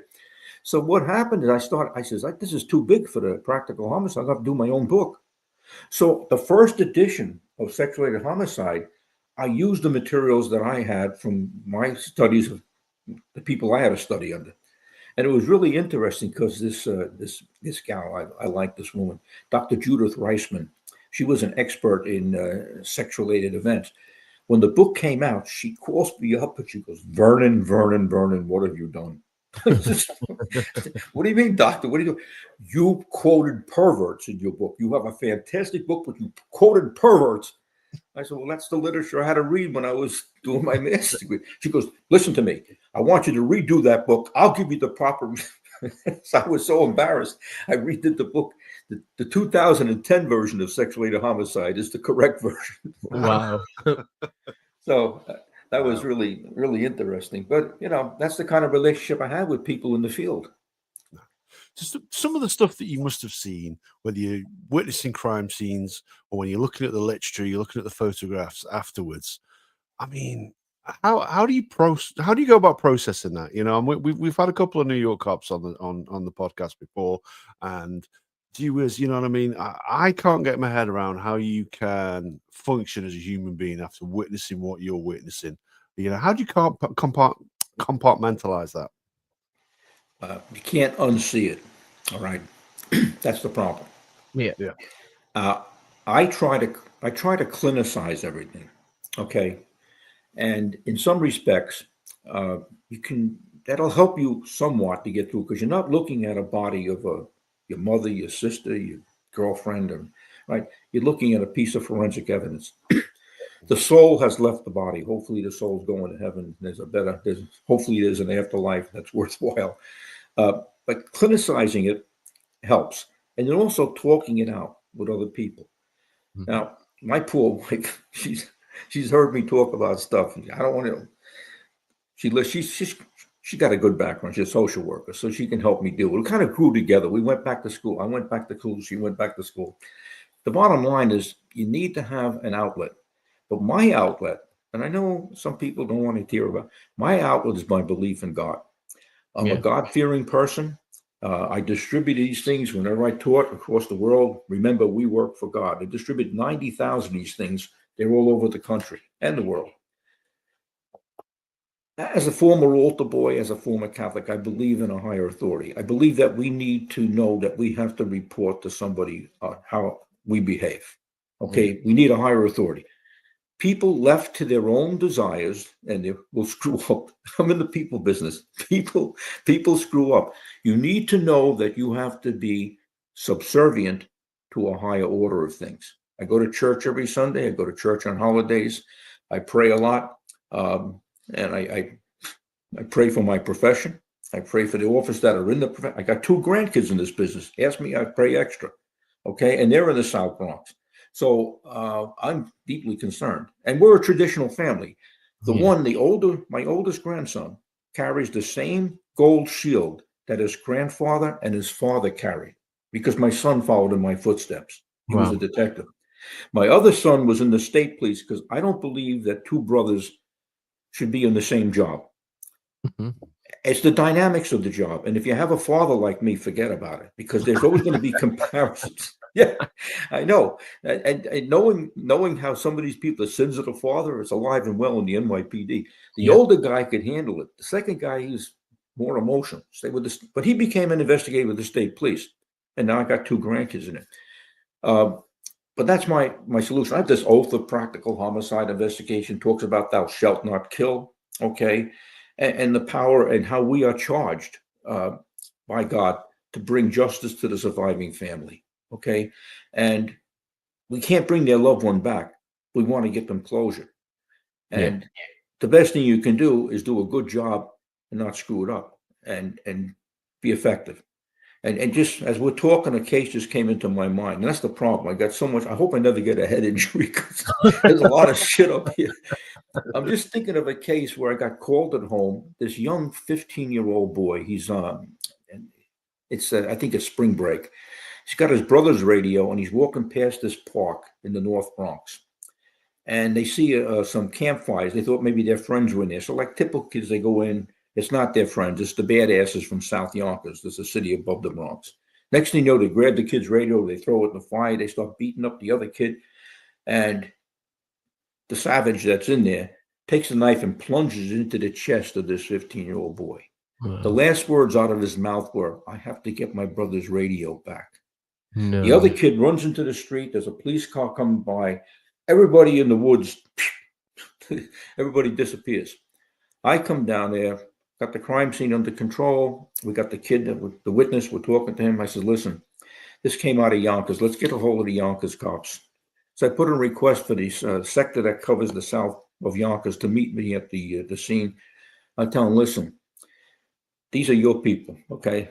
So what happened is I says, this is too big for the practical homicide. I have to do my own book. So the first edition of Sex-Related Homicide, I used the materials that I had from my studies of the people I had to study under. And it was really interesting because this gal, I like this woman, Dr. Judith Reisman. She was an expert in sex-related events. When the book came out, she calls me up and she goes, Vernon, what have you done? What do you mean, doctor? What do you do? You quoted perverts in your book. You have a fantastic book, but you quoted perverts. I said, well, that's the literature I had to read when I was doing my master's degree. She goes, listen to me. I want you to redo that book. I'll give you the proper. So I was so embarrassed. I redid the book. The 2010 version of Sex-Related Homicide is the correct version. Wow. So that was really, really interesting. But, that's the kind of relationship I have with people in the field. Just some of the stuff that you must have seen, whether you're witnessing crime scenes or when you're looking at the literature, you're looking at the photographs afterwards. I mean, how do you go about processing that? And we've had a couple of New York cops on the podcast before, and gee whiz, you know what I mean? I can't get my head around how you can function as a human being after witnessing what you're witnessing. How do you compartmentalize that? You can't unsee it. All right. That's the problem. Yeah. I try to clinicize everything. Okay. And in some respects, that'll help you somewhat to get through, because you're not looking at a body of your mother, your sister, your girlfriend, right? You're looking at a piece of forensic evidence. The soul has left the body. Hopefully the soul's going to heaven. Hopefully there's an afterlife that's worthwhile. But clinicizing it helps. And then also talking it out with other people. Mm-hmm. Now, my poor wife, she's heard me talk about stuff. I don't want to. She got a good background. She's a social worker, so she can help me deal with it. We kind of grew together. We went back to school. I went back to school. She went back to school. The bottom line is you need to have an outlet. But my outlet, and I know some people don't want to hear about, my outlet is my belief in God. I'm a God-fearing person. I distribute these things whenever I taught across the world. Remember, we work for God. I distribute 90,000 of these things. They're all over the country and the world. As a former altar boy, as a former Catholic, I believe in a higher authority. I believe that we need to know that we have to report to somebody how we behave. Okay, we need a higher authority. people left to their own desires, and they will screw up. I'm in the people business. People screw up. You need to know that you have to be subservient to a higher order of things. I go to church every Sunday. I go to church on holidays. I pray a lot, and I pray for my profession. I pray for the office that are in the profession. I got 2 grandkids in this business. Ask me, I pray extra. Okay, and they're in the South Bronx. So I'm deeply concerned. And we're a traditional family. My oldest grandson carries the same gold shield that his grandfather and his father carried, because my son followed in my footsteps. He was a detective. My other son was in the state police, because I don't believe that 2 brothers should be in the same job. It's the dynamics of the job. And if you have a father like me, forget about it, because there's always going to be comparisons. Yeah, I know. And knowing how some of these people, the sins of the father, it's alive and well in the NYPD. The older guy could handle it. The second guy, he's more emotional. Stay with this, but he became an investigator with the state police. And now I got 2 grandkids in it. But that's my solution. I have this oath of practical homicide investigation, talks about thou shalt not kill. Okay. And the power and how we are charged by God to bring justice to the surviving family. Okay. And we can't bring their loved one back. We want to get them closure. And the best thing you can do is do a good job and not screw it up, and be effective. And just as we're talking, a case just came into my mind. And that's the problem. I got so much. I hope I never get a head injury, because there's a lot of shit up here. I'm just thinking of a case where I got called at home. This young 15-year-old boy, he's I think it's spring break. He's got his brother's radio, and he's walking past this park in the North Bronx. And they see some campfires. They thought maybe their friends were in there. So like typical kids, they go in. It's not their friends. It's the badasses from South Yonkers. There's a city above the Bronx. Next thing you know, they grab the kid's radio. They throw it in the fire. They start beating up the other kid. And the savage that's in there takes a knife and plunges into the chest of this 15-year-old boy. The last words out of his mouth were, "I have to get my brother's radio back." No. The other kid runs into the street. There's a police car coming by. Everybody in the woods, everybody disappears. I come down there, got the crime scene under control. We got the kid, the witness, we're talking to him. I said, "Listen, this came out of Yonkers. Let's get a hold of the Yonkers cops." So I put in a request for the sector that covers the south of Yonkers to meet me at the scene. I tell them, "Listen, these are your people, okay?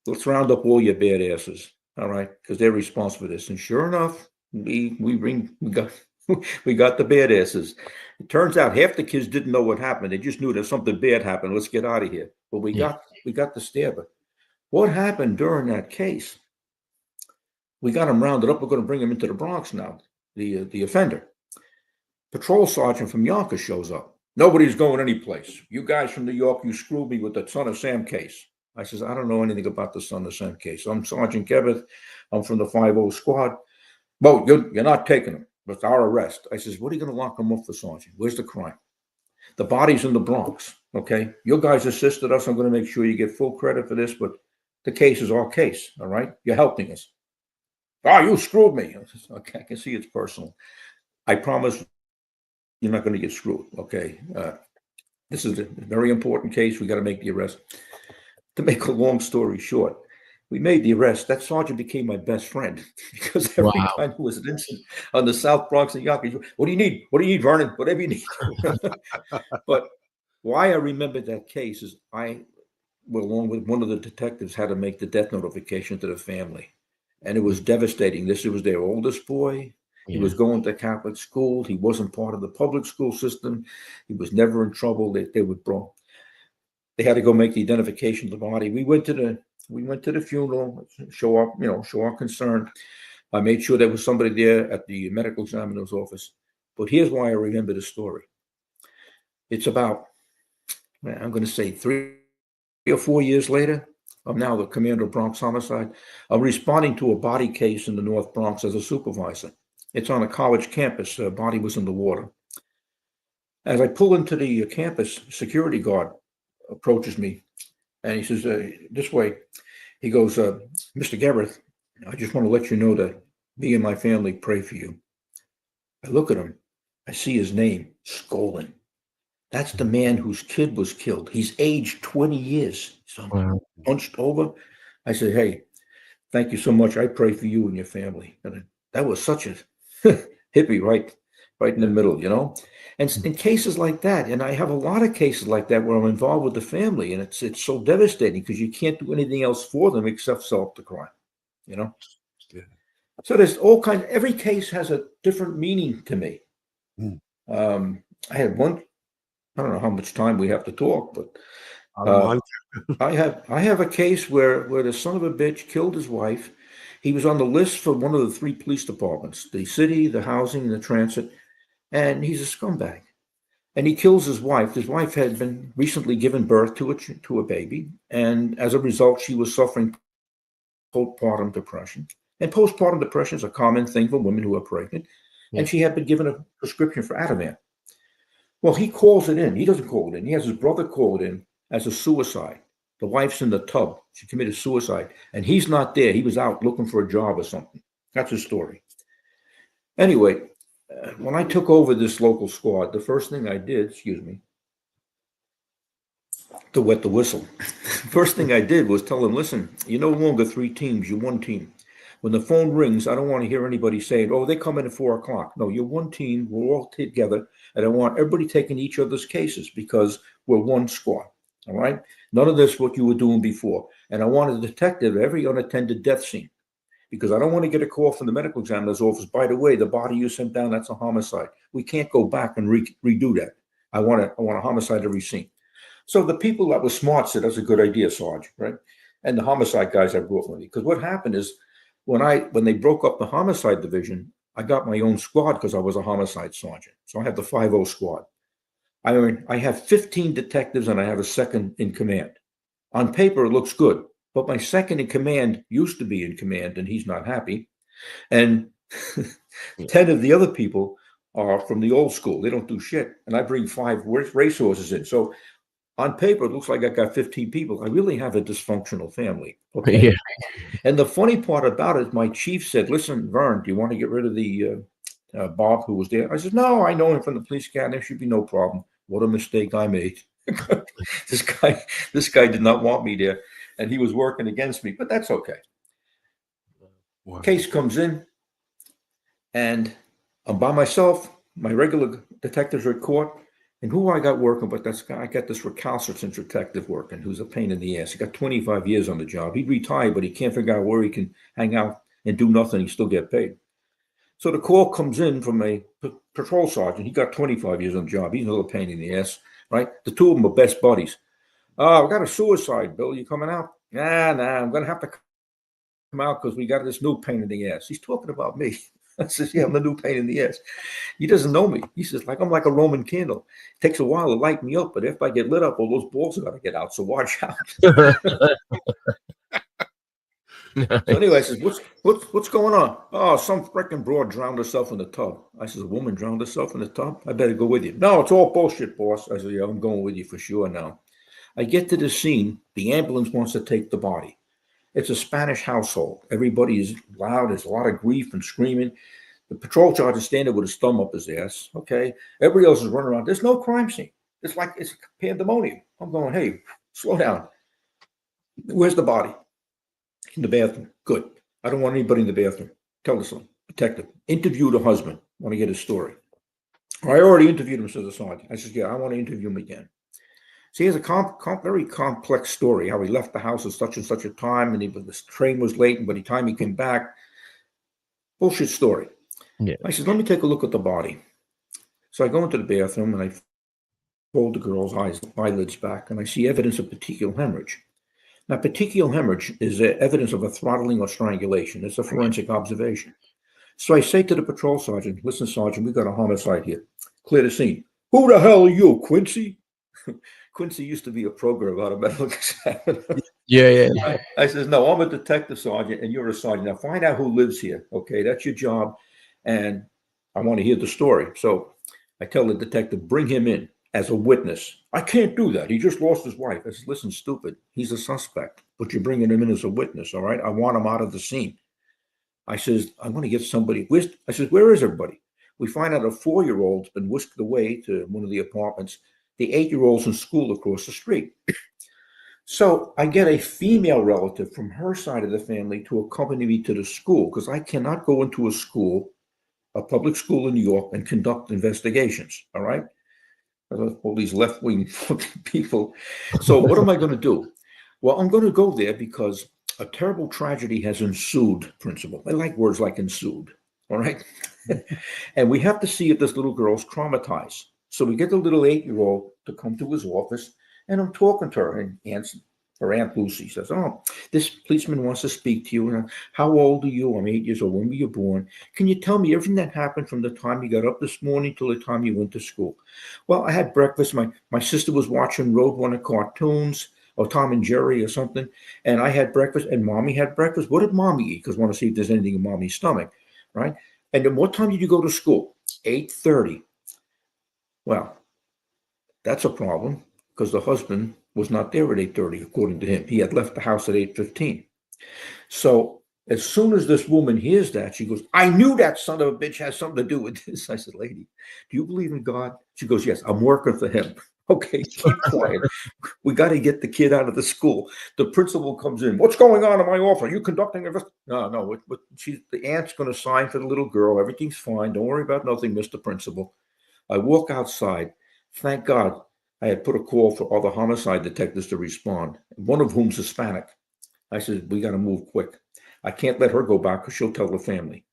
Let's round up all your badasses, all right? Because they're responsible for this." And sure enough, we got the badasses. It turns out half the kids didn't know what happened. They just knew that something bad happened. Let's get out of here. But we got the stabber. What happened during that case? We got him rounded up. We're going to bring him into the Bronx now, the offender. Patrol sergeant from Yonkers shows up. "Nobody's going anyplace. You guys from New York, you screwed me with the Son of Sam case." I says, "I don't know anything about the Son of Sam case. I'm Sergeant Geberth. I'm from the 5-0 squad." "Well, you're not taking him. It's our arrest." I says, "What are you going to lock him up for, Sergeant? Where's the crime? The body's in the Bronx, okay? Your guys assisted us. I'm going to make sure you get full credit for this, but the case is our case, all right? You're helping us." "Oh, you screwed me." I says, "Okay, I can see it's personal. I promise you're not going to get screwed, okay? This is a very important case. We got to make the arrest." To make a long story short, we made the arrest. That sergeant became my best friend, because every time there was an incident on the South Bronx and Yonkers, "What do you need? What do you need, Vernon? Whatever you need." But why I remember that case is along with one of the detectives, had to make the death notification to the family. And it was devastating. This was their oldest boy. He was going to Catholic school. He wasn't part of the public school system. He was never in trouble. They had to go make the identification of the body. We went to the funeral, show our concern. I made sure there was somebody there at the medical examiner's office. But here's why I remember the story. It's about, I'm going to say 3 or 4 years later. I'm now the commander of Bronx Homicide. I'm responding to a body case in the North Bronx as a supervisor. It's on a college campus. A body was in the water. As I pull into the campus, security guard approaches me, and he says, "This way." He goes, "Mr. Geberth, I just want to let you know that me and my family pray for you." I look at him. I see his name, Skolin. That's the man whose kid was killed. He's aged 20 years. So Wow. hunched over. I said, hey, thank you so much. I pray for you and your family. And that was such a hippie, right in the middle, you know? And in cases like that, and I have a lot of cases like that where I'm involved with the family, and it's so devastating because you can't do anything else for them except solve the crime, you know? Yeah. So there's all kinds, every case has a different meaning to me. I had one, I don't know how much time we have to talk, but I don't mind. I have a case where the son of a bitch killed his wife. He was on the list for one of the 3 police departments, the city, the housing, and the transit, and he's a scumbag. And he kills his wife. His wife had been recently given birth to a baby, and as a result, she was suffering postpartum depression. And postpartum depression is a common thing for women who are pregnant, and she had been given a prescription for Ativan. Well, he calls it in. He doesn't call it in. He has his brother call it in as a suicide. The wife's in the tub. She committed suicide. And he's not there. He was out looking for a job or something. That's his story. Anyway, when I took over this local squad, the first thing I did, to wet the whistle, first thing I did was tell them, listen, you're no longer 3 teams. You're 1 team. When the phone rings, I don't want to hear anybody saying, oh, they come in at 4 o'clock. No, you're 1 team. We're all together. And I want everybody taking each other's cases because we're 1 squad. All right. None of this what you were doing before. And I want a detective at every unattended death scene because I don't want to get a call from the medical examiner's office. By the way, the body you sent down, that's a homicide. We can't go back and redo that. I want a homicide every scene. So the people that were smart said, that's a good idea, Sarge, right? And the homicide guys I brought with me. Because what happened is when they broke up the homicide division, I got my own squad because I was a homicide sergeant. So I have the 5-0 squad. I have 15 detectives and I have a second in command. On paper, it looks good, but my second in command used to be in command and he's not happy. And 10 of the other people are from the old school. They don't do shit. And I bring 5 racehorses in. So on paper, it looks like I got 15 people. I really have a dysfunctional family. Okay. Yeah. And the funny part about it, my chief said, listen, Vern, do you want to get rid of the Bob who was there? I said, no, I know him from the police academy. There should be no problem. What a mistake I made. This guy did not want me there. And he was working against me, but that's okay. Wow. Case comes in and I'm by myself. My regular detectives are at court. And who I got working, but I got this recalcitrant detective working who's a pain in the ass. He got 25 years on the job. He'd retired, but he can't figure out where he can hang out and do nothing. He still get paid. So the call comes in from a patrol sergeant. He got 25 years on the job. He's another pain in the ass, right? The 2 of them are best buddies. We got a suicide, Bill. You coming out? Nah, I'm going to have to come out because we got this new pain in the ass. He's talking about me. I says, yeah, I'm the new pain in the ass. He doesn't know me. He says, I'm like a Roman candle. It takes a while to light me up, but if I get lit up, all those balls are going to get out. So watch out. So anyway, I says, what's going on? Oh, some freaking broad drowned herself in the tub. I says, a woman drowned herself in the tub? I better go with you. No, it's all bullshit, boss. I said, yeah, I'm going with you for sure now. I get to the scene. The ambulance wants to take the body. It's a Spanish household. Everybody is loud. There's a lot of grief and screaming. The patrol sergeant is standing with his thumb up his ass. Okay. Everybody else is running around. There's no crime scene. It's pandemonium. I'm going, hey, slow down. Where's the body? In the bathroom. Good. I don't want anybody in the bathroom. Tell us something. Detective. Interview the husband. Want to get his story. I already interviewed him, says the sergeant. I said, yeah, I want to interview him again. So he has a very complex story, how he left the house at such and such a time, and the train was late, and by the time he came back, bullshit story. Yeah. I said, let me take a look at the body. So I go into the bathroom, and I fold the girl's eyelids back, and I see evidence of petechial hemorrhage. Now, petechial hemorrhage is evidence of a throttling or strangulation. It's a forensic observation. So I say to the patrol sergeant, listen, Sergeant, we got a homicide here. Clear the scene. Who the hell are you, Quincy? Quincy used to be a program about a medical examiner. Yeah. I says, no, I'm a detective sergeant and you're a sergeant. Now find out who lives here. Okay, that's your job. And I want to hear the story. So I tell the detective, bring him in as a witness. I can't do that. He just lost his wife. I says, listen, stupid. He's a suspect, but you're bringing him in as a witness. All right. I want him out of the scene. I says, I want to get somebody. I says, where is everybody? We find out a 4-year-old's been whisked away to one of the apartments. The 8-year-old's in school across the street. So I get a female relative from her side of the family to accompany me to the school because I cannot go into a school, a public school in New York, and conduct investigations. All right. All these left-wing people. So what am I going to do? Well, I'm going to go there because a terrible tragedy has ensued, Principal. I like words like ensued. All right. And we have to see if this little girl's traumatized. So we get the little 8-year-old to come to his office, and I'm talking to her, and her Aunt Lucy says, "Oh, this policeman wants to speak to you. And how old are you? I'm 8 years old. When were you born? Can you tell me everything that happened from the time you got up this morning till the time you went to school?" Well, I had breakfast. My sister was watching Roadrunner cartoons or Tom and Jerry or something, and I had breakfast, and Mommy had breakfast. What did Mommy eat? Because I want to see if there's anything in Mommy's stomach, right? And then what time did you go to school? 8:30. Well, that's a problem because the husband was not there at 8:30, according to him. He had left the house at 8:15. So as soon as this woman hears that, she goes, "I knew that son of a bitch has something to do with this." I said, "Lady, do you believe in God?" She goes, "Yes, I'm working for him." Okay, keep quiet. We got to get the kid out of the school. The principal comes in. "What's going on in my office? Are you conducting a No. The aunt's going to sign for the little girl. Everything's fine. Don't worry about nothing, Mr. Principal." I walk outside. Thank God I had put a call for other homicide detectives to respond, one of whom's Hispanic. I said, "We got to move quick. I can't let her go back because she'll tell the family."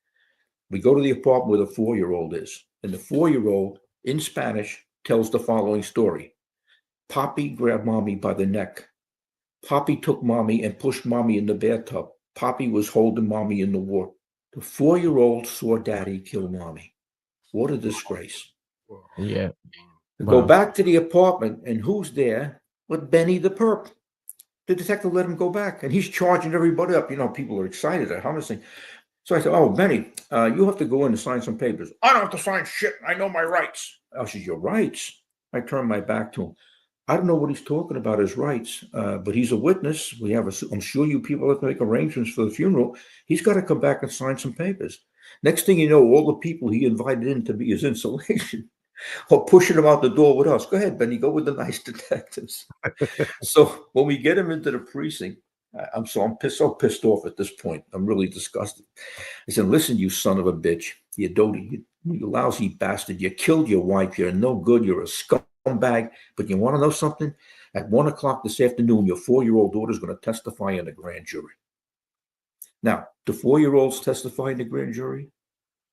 We go to the apartment where the 4-year-old is, and the 4-year-old in Spanish tells the following story. "Poppy grabbed Mommy by the neck. Poppy took Mommy and pushed Mommy in the bathtub. Poppy was holding Mommy in the water. The 4-year-old saw Daddy kill Mommy. What a disgrace." Yeah. Go Wow. back to the apartment, and who's there but Benny the perp? The detective let him go back, and he's charging everybody up. People are excited at homicide. So I said, "Oh, Benny, you have to go in and sign some papers." "I don't have to sign shit. I know my rights." I said, "Your rights?" I turned my back to him. I don't know what he's talking about, his rights, but he's a witness. I'm sure you people have to make arrangements for the funeral. He's got to come back and sign some papers. Next thing you know, all the people he invited in to be his insulation or pushing him out the door with us. "Go ahead, Benny, go with the nice detectives." So when we get him into the precinct, I'm so pissed off at this point. I'm really disgusted. I said, "Listen, you son of a bitch, you lousy bastard. You killed your wife. You're no good. You're a scumbag. But you want to know something? At 1:00 this afternoon, your 4-year-old daughter is going to testify in the grand jury." Now, do 4-year-olds testify in the grand jury?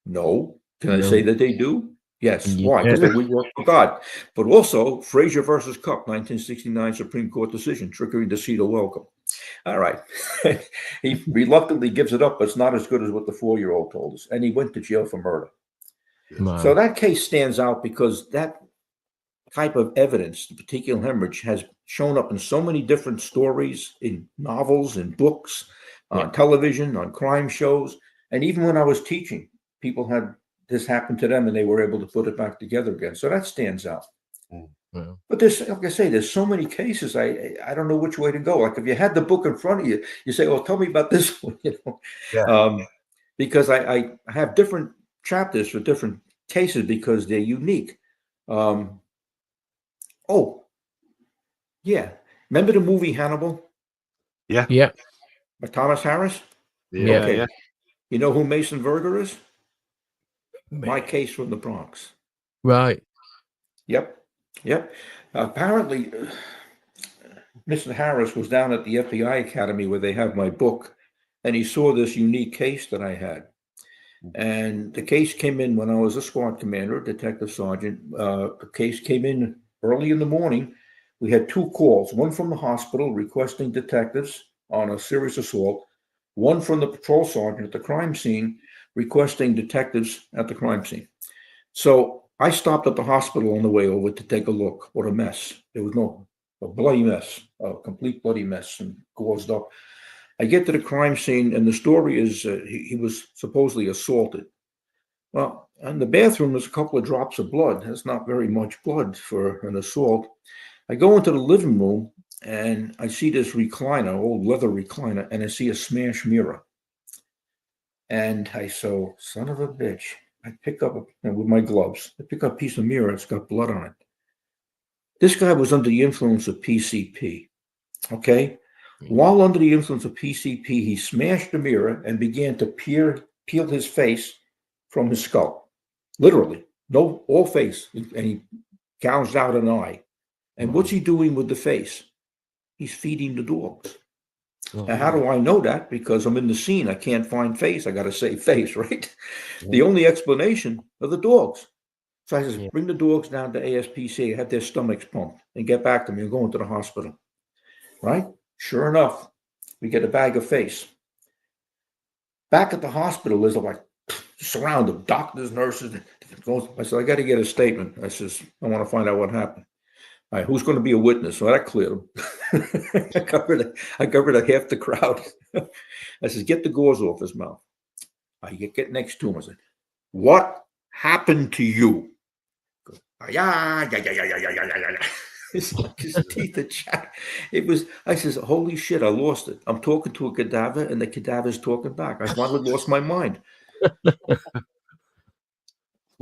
No. Can I say that they do? Yes. Why? Because we work for God. But also, Frazier versus Cup, 1969 Supreme Court decision, trickery, deceit, or welcome. All right. He reluctantly gives it up, but it's not as good as what the 4-year-old told us. And he went to jail for murder. Wow. So that case stands out because that type of evidence, the particular hemorrhage, has shown up in so many different stories, in novels, in books, on television, on crime shows. And even when I was teaching, people had this happen to them and they were able to put it back together again. So that stands out. Wow. But like I say, there's so many cases. I don't know which way to go. Like if you had the book in front of you, you say, "Oh, tell me about this one," because I have different chapters for different cases because they're unique. Oh, yeah. Remember the movie Hannibal? Yeah. Yeah. By Thomas Harris? Yeah. Okay. Yeah. You know who Mason Verger is? My Case from the Bronx. Right. Yep. Apparently, Mr. Harris was down at the FBI Academy where they have my book, and he saw this unique case that I had. And the case came in when I was a squad commander, detective sergeant. The case came in early in the morning. We had 2 calls, one from the hospital requesting detectives on a serious assault, one from the patrol sergeant at the crime scene requesting detectives at the crime scene. So I stopped at the hospital on the way over to take a look. What a mess. There was a bloody mess, a complete bloody mess and gauzed up. I get to the crime scene, and the story is he was supposedly assaulted. Well, in the bathroom, there's a couple of drops of blood. That's not very much blood for an assault. I go into the living room, and I see this recliner, old leather recliner, and I see a smashed mirror. And I say, "Son of a bitch, I pick up, with my gloves, I pick up a piece of mirror. It's got blood on it. This guy was under the influence of PCP, okay? While under the influence of PCP, he smashed the mirror and began to peel his face from his skull. Literally, all face, and he gouged out an eye. And what's he doing with the face? He's feeding the dogs. Now, how do I know that? Because I'm in the scene. I can't find face. I got to save face, right? The only explanation are the dogs. So I says, bring the dogs down to ASPCA, have their stomachs pumped, and get back to me. I'm going to the hospital, right? Sure enough, we get a bag of face. Back at the hospital, there's like surrounded doctors, nurses. I said, I got to get a statement. I says, I want to find out what happened. All right, who's going to be a witness? So that cleared him. I covered a half the crowd. I says, get the gauze off his mouth. I get next to him. I said, what happened to you? Yeah. His teeth are chat. I says, holy shit, I lost it. I'm talking to a cadaver and the cadaver's talking back. I finally lost my mind.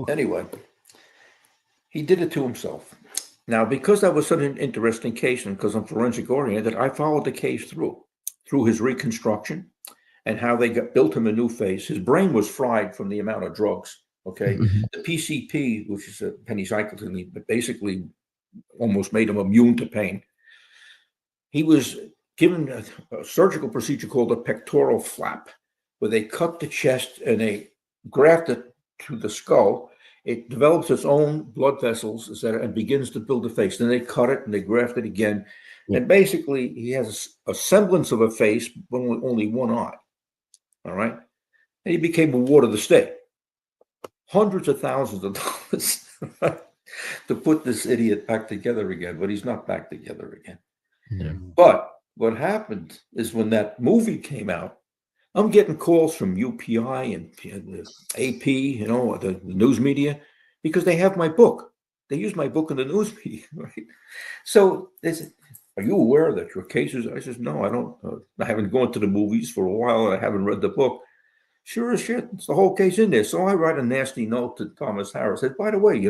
Anyway, he did it to himself. Now, because that was such an interesting case, and because I'm forensic oriented, I followed the case through his reconstruction and how they built him a new face. His brain was fried from the amount of drugs. Okay, the PCP, which is a pennycycline, but basically almost made him immune to pain. He was given a surgical procedure called a pectoral flap, where they cut the chest and they graft it to the skull. It develops its own blood vessels and begins to build a face. Then they cut it and they graft it again. And basically, he has a semblance of a face, but only one eye. All right. And he became award of the state. Hundreds of thousands of dollars to put this idiot back together again, but he's not back together again. Yeah. But what happened is when that movie came out, I'm getting calls from UPI and AP, the news media, because they have my book. They use my book in the news media, right? So they said, are you aware that your cases? I says, no, I don't. I haven't gone to the movies for a while, and I haven't read the book. Sure as shit, it's the whole case in there. So I write a nasty note to Thomas Harris. I said, by the way,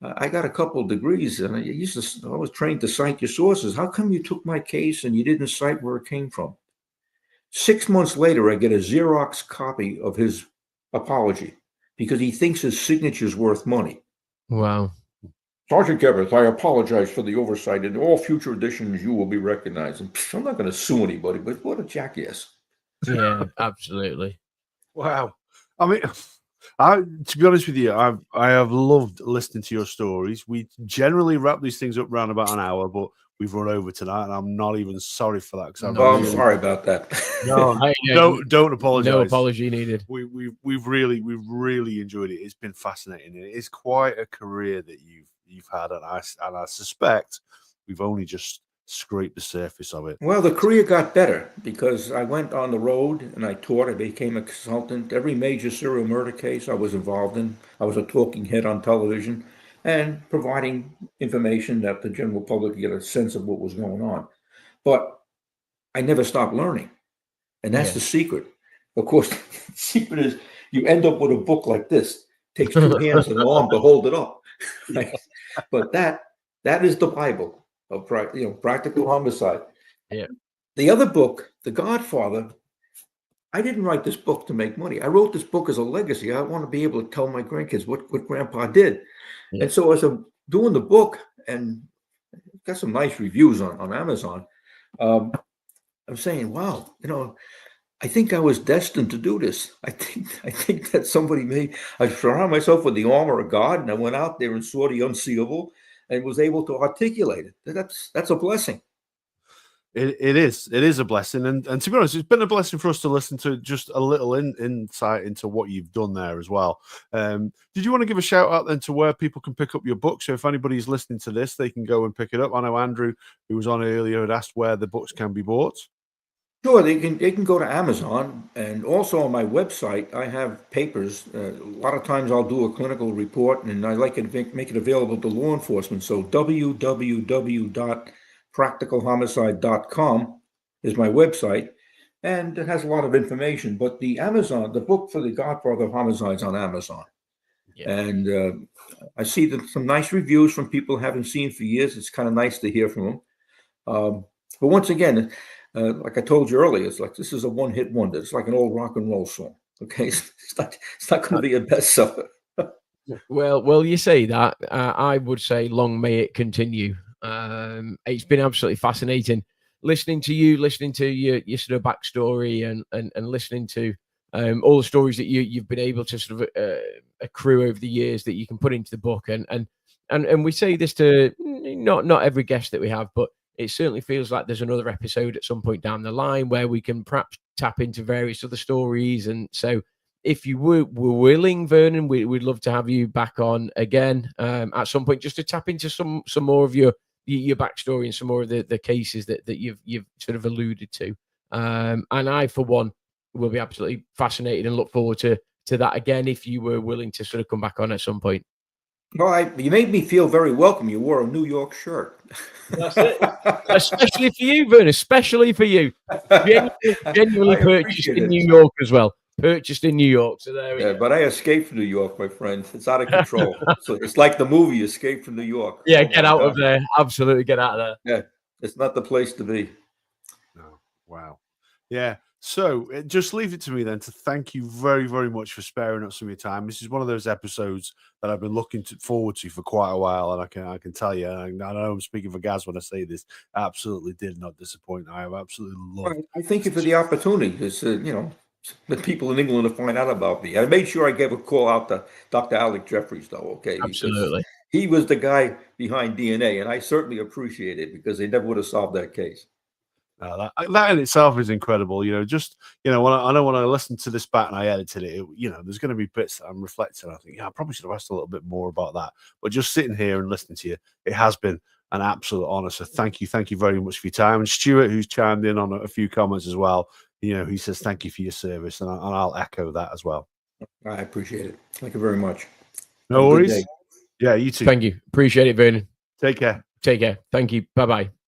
I got a couple of degrees, and I was trained to cite your sources. How come you took my case and you didn't cite where it came from? 6 months later, I get a Xerox copy of his apology because he thinks his signature's worth money. Wow. Sergeant Geberth, I apologize for the oversight. In all future editions, you will be recognized. I'm not going to sue anybody, but what a jackass. Yeah, absolutely. Wow. I mean, to be honest with you, I have loved listening to your stories. We generally wrap these things up around about an hour, but we've run over tonight, and I'm not even sorry for that. I'm sorry about that. No, don't apologize. No apology needed. We've really enjoyed it. It's been fascinating. It is quite a career that you've had, and I suspect we've only just scraped the surface of it. Well, the career got better because I went on the road and I taught. I became a consultant. Every major serial murder case I was involved in, I was a talking head on television and providing information that the general public could get a sense of what was going on. But I never stopped learning. And that's the secret. Of course, the secret is you end up with a book like this. It takes 2 hands and an arm to hold it up. Right? But that is the Bible of practical homicide. Yeah. The other book, The Godfather, I didn't write this book to make money. I wrote this book as a legacy. I want to be able to tell my grandkids what Grandpa did. Yeah. And so as I'm doing the book and got some nice reviews on Amazon, I'm saying, wow, I think I was destined to do this. I think that I surrounded myself with the armor of God, and I went out there and saw the unseeable and was able to articulate it. That's a blessing. It is a blessing, and to be honest, it's been a blessing for us to listen to just a little insight into what you've done there as well. Did you want to give a shout out then to where people can pick up your book? So if anybody's listening to this, they can go and pick it up. I know Andrew, who was on earlier, had asked where the books can be bought. Sure, they can go to Amazon, and also on my website, I have papers. A lot of times I'll do a clinical report, and I like to make it available to law enforcement. So www.practicalhomicide.com is my website. and it has a lot of information. But the book for the Godfather of Homicides on Amazon. Yeah. And I see some nice reviews from people I haven't seen for years. It's kind of nice to hear from them. But once again, like I told you earlier, it's like this is a one-hit wonder. It's like an old rock and roll song. Okay, it's not going to be a bestseller. Well, you say that. I would say, long may it continue. It's been absolutely fascinating listening to you, listening to your sort of backstory, and listening to all the stories that you've been able to sort of accrue over the years that you can put into the book. And we say this to not every guest that we have, but it certainly feels like there's another episode at some point down the line where we can perhaps tap into various other stories. And so, if you were willing, Vernon, we'd love to have you back on again at some point, just to tap into some more of your backstory and some more of the cases that you've sort of alluded to. And I, for one, will be absolutely fascinated and look forward to that again if you were willing to sort of come back on at some point. Well, you made me feel very welcome. You wore a New York shirt. That's it. Especially for you, Vernon. Especially for you. Genuinely purchased in New York as well. Purchased in New York. So there we go. But I escaped from New York, my friend. It's out of control. So it's like the movie Escape from New York. Yeah, get out of there. Absolutely get out of there. Yeah, it's not the place to be. No. Wow. Yeah. So just leave it to me then to thank you very, very much for sparing up some of your time. This is one of those episodes that I've been looking forward to for quite a while, and I can tell you, I know I'm speaking for Gaz when I say this, absolutely did not disappoint. I have absolutely loved. I thank you for the opportunity. It's the people in England to find out about me. I made sure I gave a call out to Dr. Alec Jeffries, though. Okay, absolutely. He was the guy behind DNA, and I certainly appreciate it because they never would have solved that case. That in itself is incredible. When I listen to this back and I edited it, there's going to be bits that I'm reflecting. I think, I probably should have asked a little bit more about that. But just sitting here and listening to you, it has been an absolute honor. So thank you very much for your time. And Stuart, who's chimed in on a few comments as well, he says thank you for your service, and I'll echo that as well. I appreciate it. Thank you very much. No worries. Yeah, you too. Thank you. Appreciate it, Vernon. Take care. Take care. Thank you. Bye-bye.